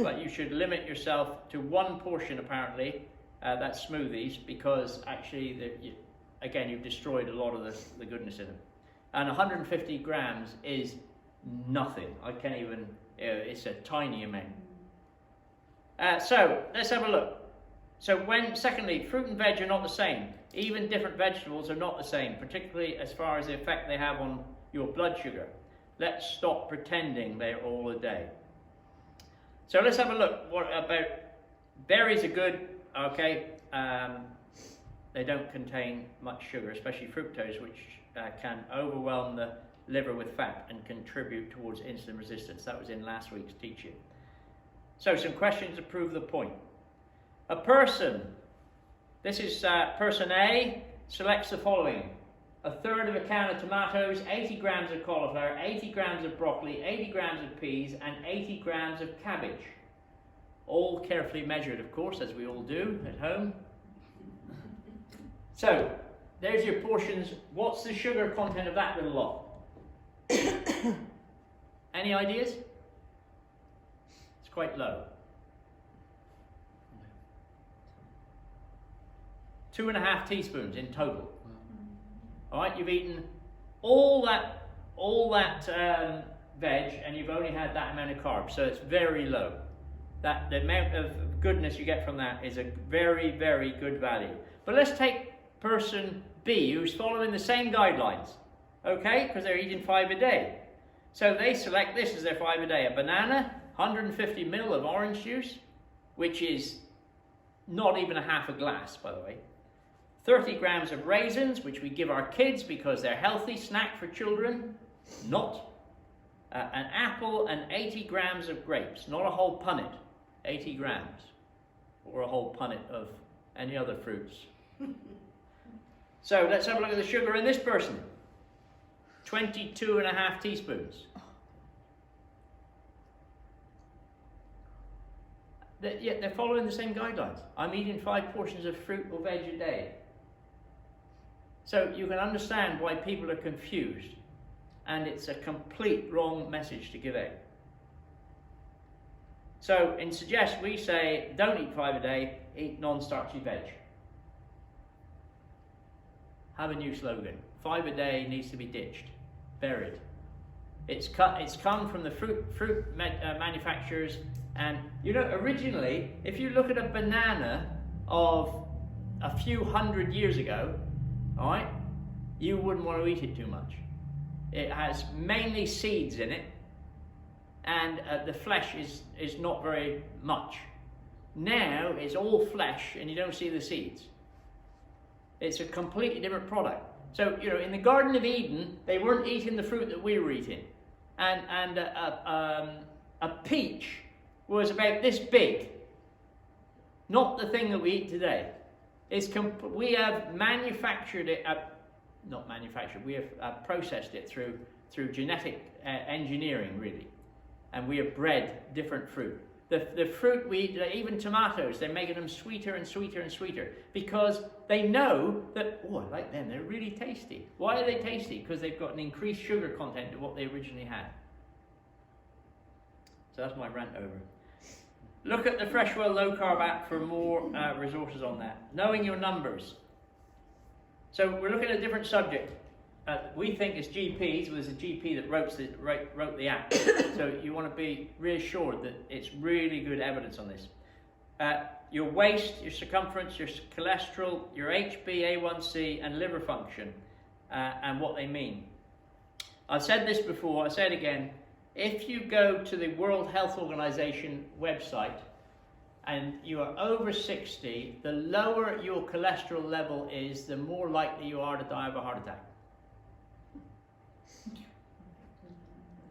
but you should limit yourself to 1 portion apparently, that's smoothies, because actually, again, you've destroyed a lot of the goodness in them. And 150 grams is nothing. I can't even, it's a tiny amount. So, let's have a look. So secondly, fruit and veg are not the same. Even different vegetables are not the same, particularly as far as the effect they have on your blood sugar. Let's stop pretending they're all a day. So let's have a look. What about berries are good, okay. They don't contain much sugar, especially fructose, which can overwhelm the liver with fat and contribute towards insulin resistance. That was in last week's teaching. So some questions to prove the point. A person, this is person A, selects the following: 1/3 of a can of tomatoes, 80 grams of cauliflower, 80 grams of broccoli, 80 grams of peas, and 80 grams of cabbage. All carefully measured, of course, as we all do at home. So, there's your portions. What's the sugar content of that little lot? Any ideas? It's quite low. 2.5 teaspoons in total. All right, you've eaten all that veg, and you've only had that amount of carbs, so it's very low. The amount of goodness you get from that is a very, very good value. But let's take person B, who's following the same guidelines, okay? Because they're eating 5 a day. So they select this as their 5 a day: a banana, 150 ml of orange juice, which is not even a half a glass, by the way. 30 grams of raisins, which we give our kids because they're healthy, snack for children, not. An apple and 80 grams of grapes, not a whole punnet, 80 grams, or a whole punnet of any other fruits. So let's have a look at the sugar in this person. 22.5 teaspoons. They're following the same guidelines. I'm eating 5 portions of fruit or veg a day. So you can understand why people are confused, and it's a complete wrong message to give out. So in Suggest, we say don't eat 5 a day, eat non-starchy veg. Have a new slogan: 5 a day needs to be ditched, buried. It's come from the fruit manufacturers, and you know, originally, if you look at a banana of a few hundred years ago, all right, you wouldn't want to eat it too much. It has mainly seeds in it, and the flesh is not very much. Now it's all flesh, and you don't see the seeds. It's a completely different product. So, you know, in the Garden of Eden, they weren't eating the fruit that we were eating. And a peach was about this big. Not the thing that we eat today. We have manufactured it, not manufactured, we have processed it through genetic engineering, really. And we have bred different fruit. The fruit we eat, even tomatoes, they're making them sweeter and sweeter and sweeter because they know that, oh, I like them, they're really tasty. Why are they tasty? Because they've got an increased sugar content to what they originally had. So that's my rant over. Look at the Freshwell Low Carb app for more resources on that. Knowing your numbers. So we're looking at a different subject. We think as GPs, well, there's a GP that wrote the app. So you want to be reassured that it's really good evidence on this. Your waist, your circumference, your cholesterol, your HbA1c and liver function, and what they mean. I've said this before, I'll say it again. If you go to the World Health Organization website and you are over 60, the lower your cholesterol level is, the more likely you are to die of a heart attack.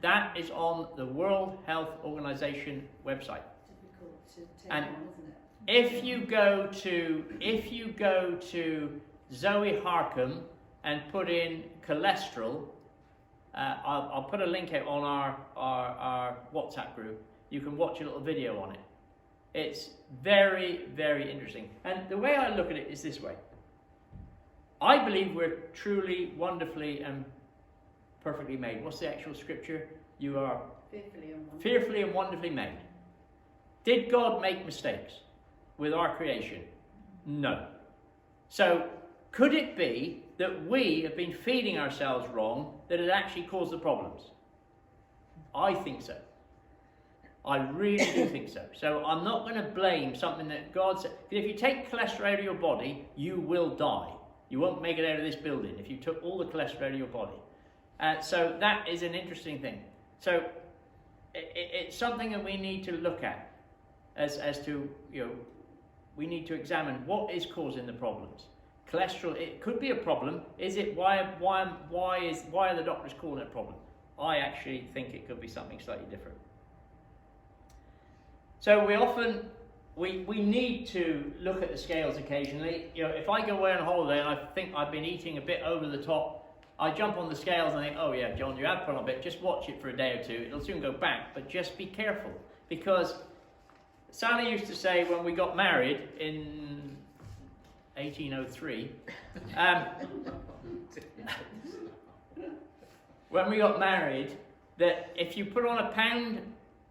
That is on the World Health Organization website. Difficult to take And on, isn't it? if you go to Zoe Harcum and put in cholesterol, I'll put a link out on our WhatsApp group. You can watch a little video on it. It's very, very interesting. And the way I look at it is this way. I believe we're truly, wonderfully and perfectly made. What's the actual scripture? You are fearfully and wonderfully made. Did God make mistakes with our creation? No. So could it be that we have been feeding ourselves wrong that has actually caused the problems? I think so. I really do think so. So I'm not going to blame something that God said. If you take cholesterol out of your body, you will die. You won't make it out of this building if you took all the cholesterol out of your body. So that is an interesting thing. So it's something that we need to look at as to, we need to examine what is causing the problems. Cholesterol, it could be a problem. Is it why are the doctors calling it a problem? I actually think it could be something slightly different. So we need to look at the scales occasionally. If I go away on holiday and I think I've been eating a bit over the top, I jump on the scales and think, oh yeah, John, you have put on a bit. Just watch it for a day or two. It'll soon go back, but just be careful. Because Sally used to say when we got married in 1803, when we got married, that if you put on a pound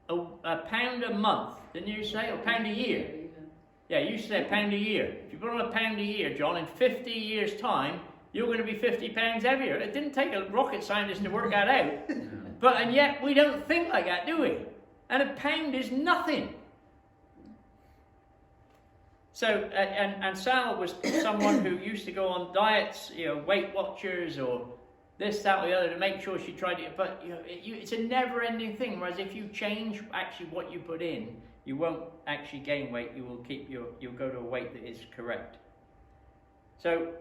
a month, didn't you say, or a pound a year? Yeah, you used to say a pound a year. If you put on a pound a year, John, in 50 years' time, you're going to be 50 pounds heavier. It didn't take a rocket scientist to work that out. And yet we don't think like that, do we? And a pound is nothing. So, and Sal was someone who used to go on diets, Weight Watchers or this, that, or the other to make sure she tried it. But it's a never-ending thing. Whereas if you change actually what you put in, you won't actually gain weight. You will you'll go to a weight that is correct. So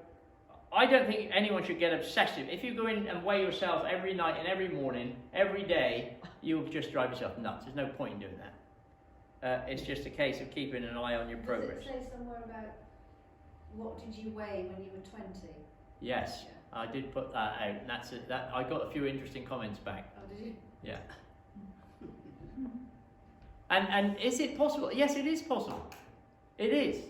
I don't think anyone should get obsessive. If you go in and weigh yourself every night and every morning, every day, you'll just drive yourself nuts. There's no point in doing that. It's just a case of keeping an eye on your progress. Does it say somewhere about what did you weigh when you were 20? Yes, Yeah. I did put that out. And that's it. That I got a few interesting comments back. Oh, did you? Yeah. And is it possible? Yes, it is possible. It is.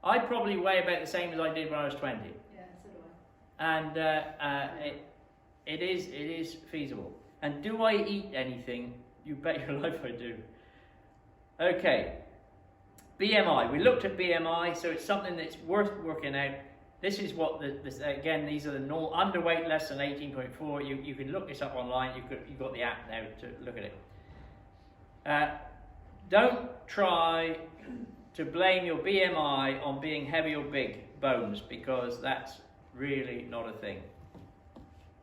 I probably weigh about the same as I did when I was 20. Yeah, so do I. And it is feasible. And do I eat anything? You bet your life I do. Okay, BMI. We looked at BMI, so it's something that's worth working out. This is what again, these are the normal underweight less than 18.4. You can look this up online. You've got the app now to look at it. Don't try to blame your BMI on being heavy or big bones, because that's really not a thing.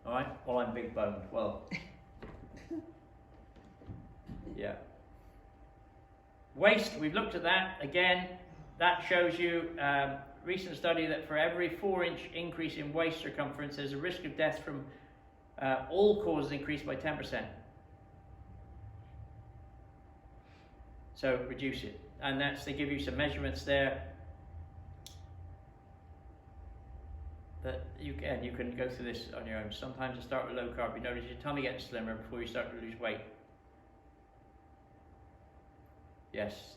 All right? Well, I'm big boned. Well, yeah. Waist, we've looked at that. Again, that shows you recent study that for every 4-inch increase in waist circumference, there's a risk of death from all causes increased by 10%. So reduce it. And they give you some measurements there that you can go through this on your own. Sometimes you start with low carb. You notice your tummy getting slimmer before you start to lose weight. Yes,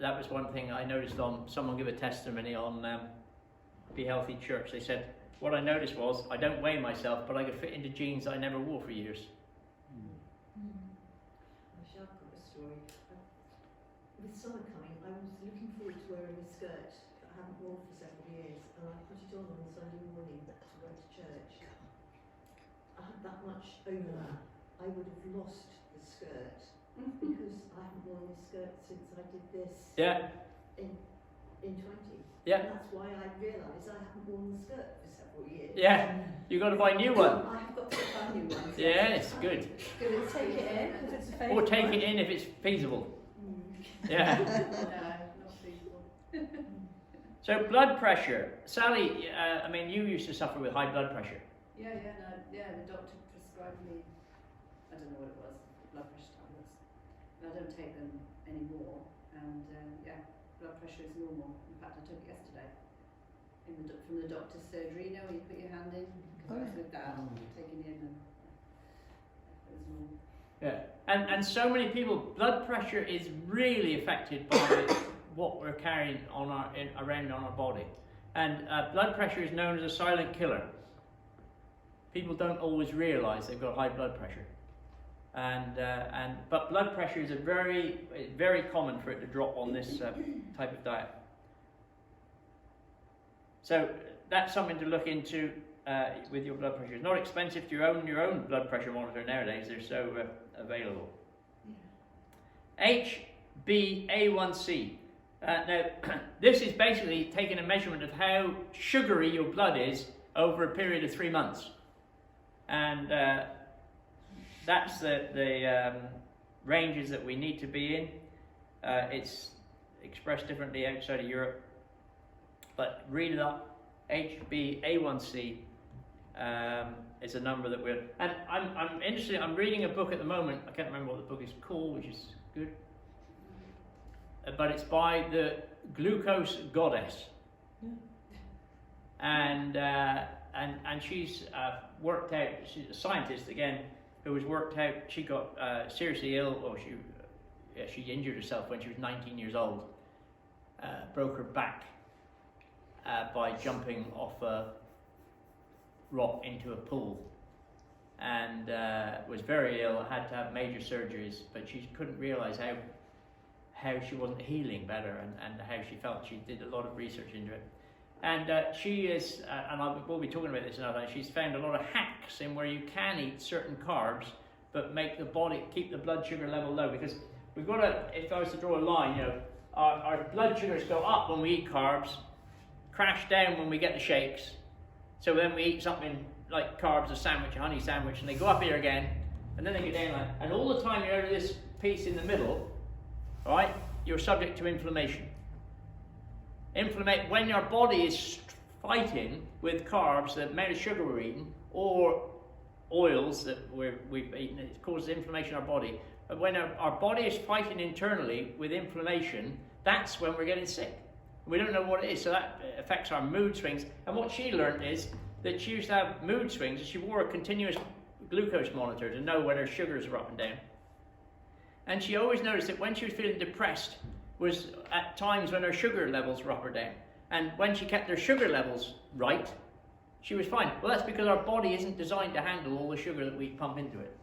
that was one thing I noticed on someone give a testimony on Be Healthy Church. They said, what I noticed was I don't weigh myself, but I could fit into jeans I never wore for years. I've got a story. With summer coming, I was looking forward to wearing a skirt that I haven't worn for several years, and I put it on Sunday morning to go to church. I had that much overlap. I would have lost the skirt because I haven't worn this skirt since I did this Yeah. in 20. Yeah. And that's why I realised I haven't worn the skirt for several years. Yeah, you've got to buy a new one. I have got to buy new ones. Yes, good. Good. Take it in if it's a favourite. Or take it in if it's feasible. Yeah. No, not feasible. So blood pressure. Sally, I mean, you used to suffer with high blood pressure. Yeah, the doctor prescribed me, I don't know what it was, blood pressure tablets. I don't take them anymore, and blood pressure is normal. In fact, I took it yesterday from the doctor's surgery. You know, when you put your hand in, because I was with that, taking in, and it was normal. Yeah, and so many people, blood pressure is really affected by what we're carrying on around on our body, and blood pressure is known as a silent killer. People don't always realise they've got high blood pressure, but blood pressure is very common for it to drop on this type of diet. So that's something to look into with your blood pressure. It's not expensive to own your own blood pressure monitor nowadays. They're so available. HbA1c. Now, this is basically taking a measurement of how sugary your blood is over a period of 3 months. And that's the ranges that we need to be in. It's expressed differently outside of Europe. But read it up. HbA1c is a number that we're... And I'm interested, I'm reading a book at the moment. I can't remember what the book is called, which is good. But it's by the glucose goddess. And she's worked out, she's a scientist again, who has worked out, she got seriously ill, or she injured herself when she was 19 years old. Broke her back by jumping off a rock into a pool, and was very ill, had to have major surgeries, but she couldn't realise how she wasn't healing better, and how she felt. She did a lot of research into it. And she is, and we'll be talking about this another time, she's found a lot of hacks in where you can eat certain carbs, but make the body, keep the blood sugar level low. Because we've got to, if I was to draw a line, you know, our blood sugars go up when we eat carbs, crash down when we get the shakes. So then we eat something like carbs, a sandwich, a honey sandwich, and they go up here again, and then they go down like, and all the time you're over this piece in the middle, all right, you're subject to inflammation. When your body is fighting with carbs, the amount of sugar we're eating, or oils that we've eaten, it causes inflammation in our body. But when our body is fighting internally with inflammation, that's when we're getting sick. We don't know what it is, so that affects our mood swings. And what she learned is that she used to have mood swings, and she wore a continuous glucose monitor to know when her sugars were up and down. And she always noticed that when she was feeling depressed was at times when her sugar levels were up or down. And when she kept her sugar levels right, she was fine. Well, that's because our body isn't designed to handle all the sugar that we pump into it.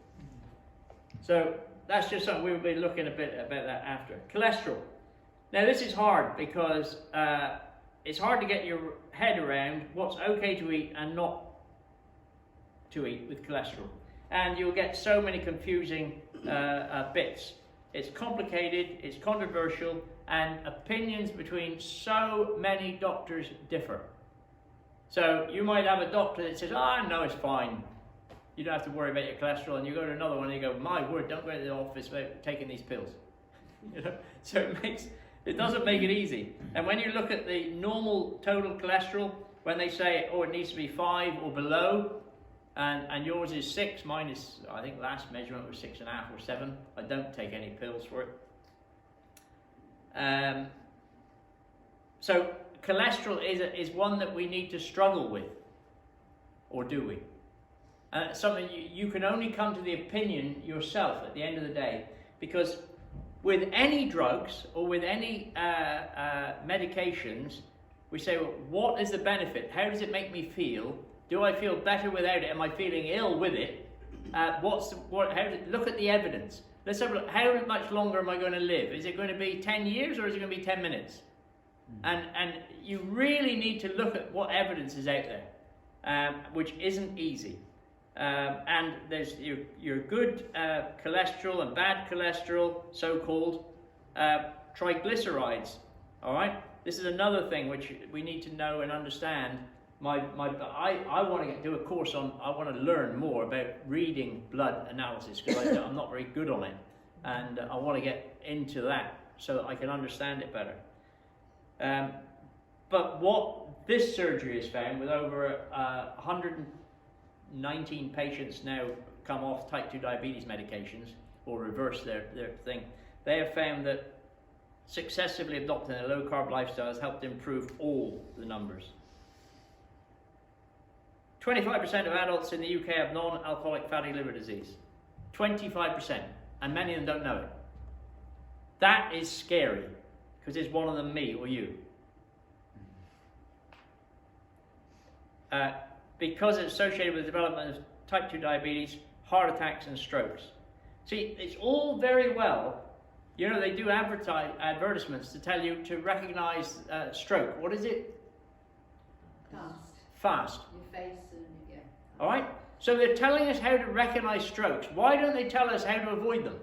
So that's just something we'll be looking a bit about that after. Cholesterol. Now this is hard because it's hard to get your head around what's okay to eat and not to eat with cholesterol. And you'll get so many confusing bits. It's complicated, it's controversial, and opinions between so many doctors differ. So you might have a doctor that says, no, it's fine. You don't have to worry about your cholesterol. And you go to another one and you go, my word, don't go to the office without taking these pills. You know? So it doesn't make it easy. And when you look at the normal total cholesterol, when they say, it needs to be 5 or below, and yours is 6, mine is, I think last measurement was 6.5 or 7. I don't take any pills for it. So cholesterol is one that we need to struggle with, or do we? Something you can only come to the opinion yourself at the end of the day, because with any drugs or with any medications, we say, well, what is the benefit? How does it make me feel? Do I feel better without it? Am I feeling ill with it? Look at the evidence. Let's have a look. How much longer am I going to live? Is it going to be 10 years or is it going to be 10 minutes? And you really need to look at what evidence is out there, which isn't easy. And there's your good cholesterol and bad cholesterol, so-called triglycerides. All right, This is another thing which we need to know and understand. I want to do a course on, I want to learn more about reading blood analysis, because I'm not very good on it. And I want to get into that so that I can understand it better. But what this surgery has found, with over 119 patients now come off type 2 diabetes medications, or reverse their thing, they have found that successively adopting a low carb lifestyle has helped improve all the numbers. 25% of adults in the UK have non-alcoholic fatty liver disease. 25%, and many of them don't know it. That is scary, because it's one of them me or you. Because it's associated with the development of type 2 diabetes, heart attacks and strokes. See, it's all very well, you know, they do advertisements to tell you to recognize stroke. What is it? Fast. Your face and yeah. All right? So they're telling us how to recognize strokes. Why don't they tell us how to avoid them?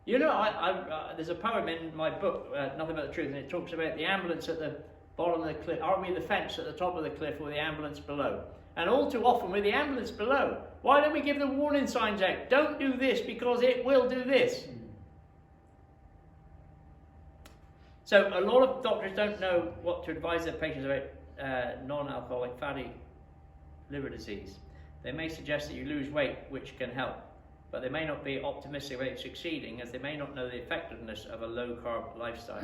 You know, there's a poem in my book, Nothing But the Truth, and it talks about the ambulance at the bottom of the cliff. Aren't we the fence at the top of the cliff, or the ambulance below? And all too often we're the ambulance below. Why don't we give the warning signs out? Don't do this because it will do this. So a lot of doctors don't know what to advise their patients about non-alcoholic fatty liver disease. They may suggest that you lose weight, which can help, but they may not be optimistic about succeeding, as they may not know the effectiveness of a low-carb lifestyle.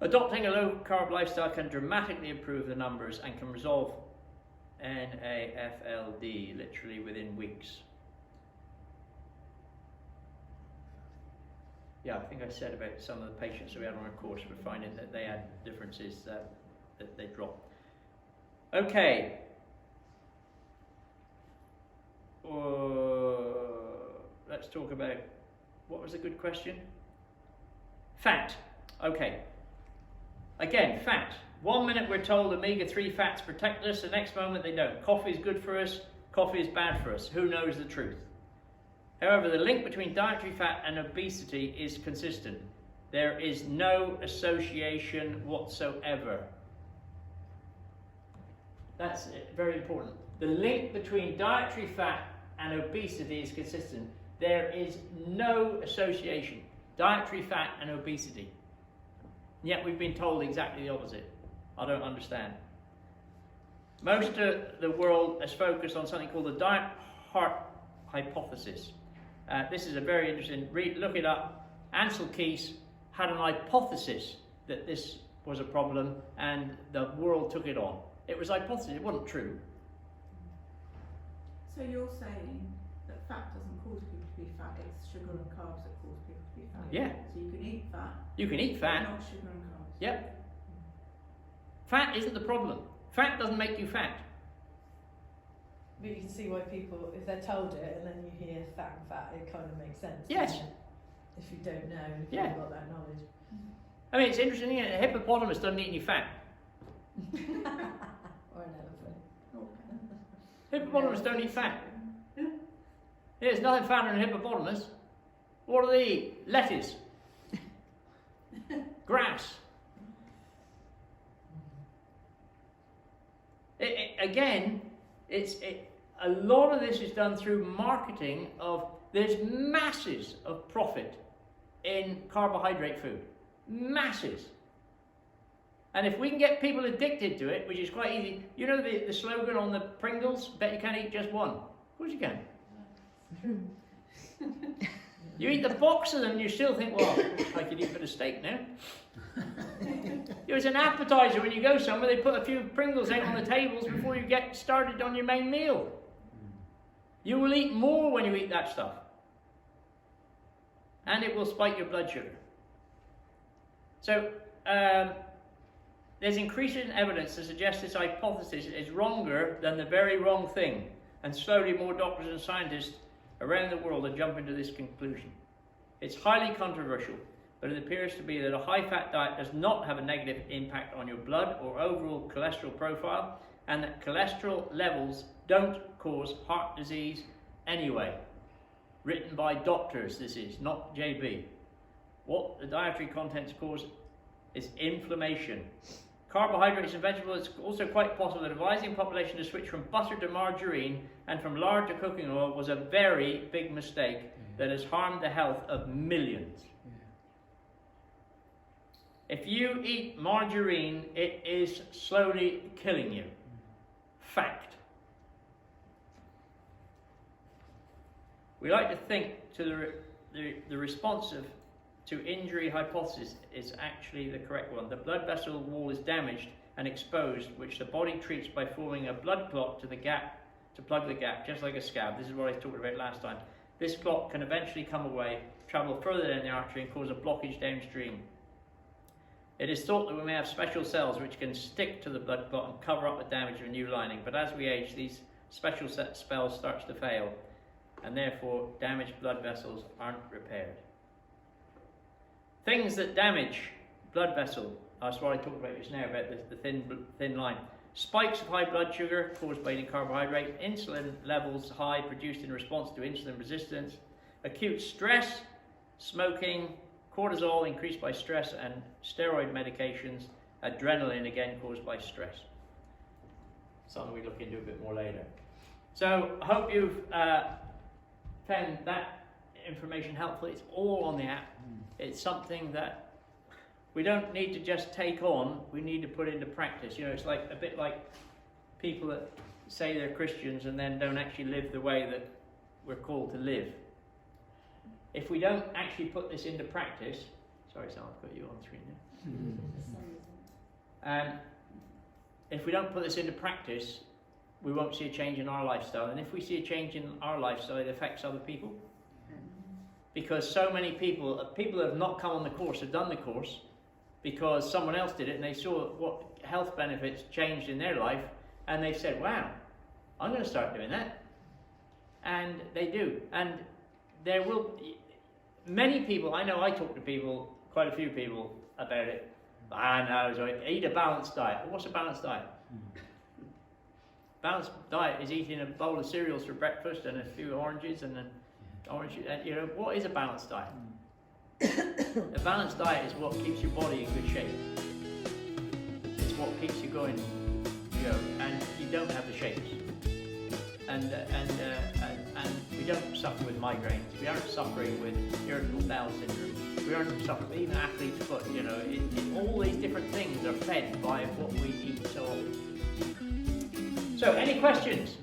Adopting a low-carb lifestyle can dramatically improve the numbers and can resolve NAFLD literally within weeks. Yeah, I think I said about some of the patients that we had on our course, we're finding that they had differences that they dropped. Okay. Let's talk about, what was a good question? Fat. Okay. Again, fat. 1 minute we're told omega-3 fats protect us, the next moment they don't. Coffee is good for us, coffee is bad for us. Who knows the truth? However, the link between dietary fat and obesity is consistent. There is no association whatsoever. That's very important. The link between dietary fat and obesity is consistent. There is no association. Dietary fat and obesity. Yet we've been told exactly the opposite. I don't understand. Most of the world has focused on something called the diet heart hypothesis. This is a very interesting, look it up. Ansel Keys had an hypothesis that this was a problem, and the world took it on. It was a hypothesis, it wasn't true. So you're saying that fat doesn't cause people to be fat, it's sugar and carbs that cause people to be fat? Yeah. So you can eat fat. You can eat fat. But not sugar and carbs. Yep. Fat isn't the problem. Fat doesn't make you fat. But you can see why people, if they're told it and then you hear fat and fat, it kind of makes sense. Yes. doesn't it? If you don't know, if Yeah. you've got that knowledge. I mean, it's interesting, isn't it? A hippopotamus doesn't eat any fat. Or an elephant. Hippopotamus don't eat fat. There's nothing fatter than a hippopotamus. What do they eat? Lettuce. Grass. Again, a lot of this is done through marketing of, there's masses of profit in carbohydrate food. Masses. And if we can get people addicted to it, which is quite easy, you know the slogan on the Pringles, bet you can't eat just one. Of course you can. You eat the box of them and you still think, well, I could eat a bit of steak now. It was an appetizer when you go somewhere, they put a few Pringles out on the tables before you get started on your main meal. You will eat more when you eat that stuff. And it will spike your blood sugar. So, there's increasing evidence to suggest this hypothesis is wronger than the very wrong thing. And slowly more doctors and scientists around the world are jumping to this conclusion. It's highly controversial, but it appears to be that a high-fat diet does not have a negative impact on your blood or overall cholesterol profile, and that cholesterol levels don't cause heart disease anyway. written by doctors, this is, not JB. What the dietary contents cause is inflammation. Carbohydrates and vegetables, it's also quite possible that advising population to switch from butter to margarine and from lard to cooking oil was a very big mistake that has harmed the health of millions. If you eat margarine, it is slowly killing you. Fact. We like to think to the response to injury hypothesis is actually the correct one. The blood vessel wall is damaged and exposed, which the body treats by forming a blood clot to plug the gap, just like a scab. This is what I talked about last time. This clot can eventually come away, travel further down the artery and cause a blockage downstream. It is thought that we may have special cells which can stick to the blood clot and cover up the damage of a new lining, but as we age, these special cells start to fail, and therefore damaged blood vessels aren't repaired. Things that damage blood vessel, that's what I talked about just now, about the thin line. Spikes of high blood sugar caused by eating carbohydrate, insulin levels high produced in response to insulin resistance, acute stress, smoking, cortisol increased by stress and steroid medications, adrenaline again caused by stress. Something we look into a bit more later. So I hope you've found that information helpful. It's all on the app. It's something that we don't need to just take on, we need to put into practice. You know, it's like a bit like people that say they're Christians and then don't actually live the way that we're called to live. If we don't actually put this into practice, sorry Sam, I've got you on screen there. If we don't put this into practice, we won't see a change in our lifestyle. And if we see a change in our lifestyle, it affects other people. Because so many people that have not come on the course, have done the course because someone else did it and they saw what health benefits changed in their life and they said, wow, I'm going to start doing that. And they do. And there will be many people, I know I talk to people, quite a few people about it. I know, so eat a balanced diet. What's a balanced diet? Balanced diet is eating a bowl of cereals for breakfast and a few oranges and you know, what is a balanced diet? A balanced diet is what keeps your body in good shape. It's what keeps you going, you know, and you don't have the shapes. And we don't suffer with migraines. We aren't suffering with irritable bowel syndrome. We aren't suffering with even athlete's foot. You know, all these different things are fed by what we eat so often. So, any questions?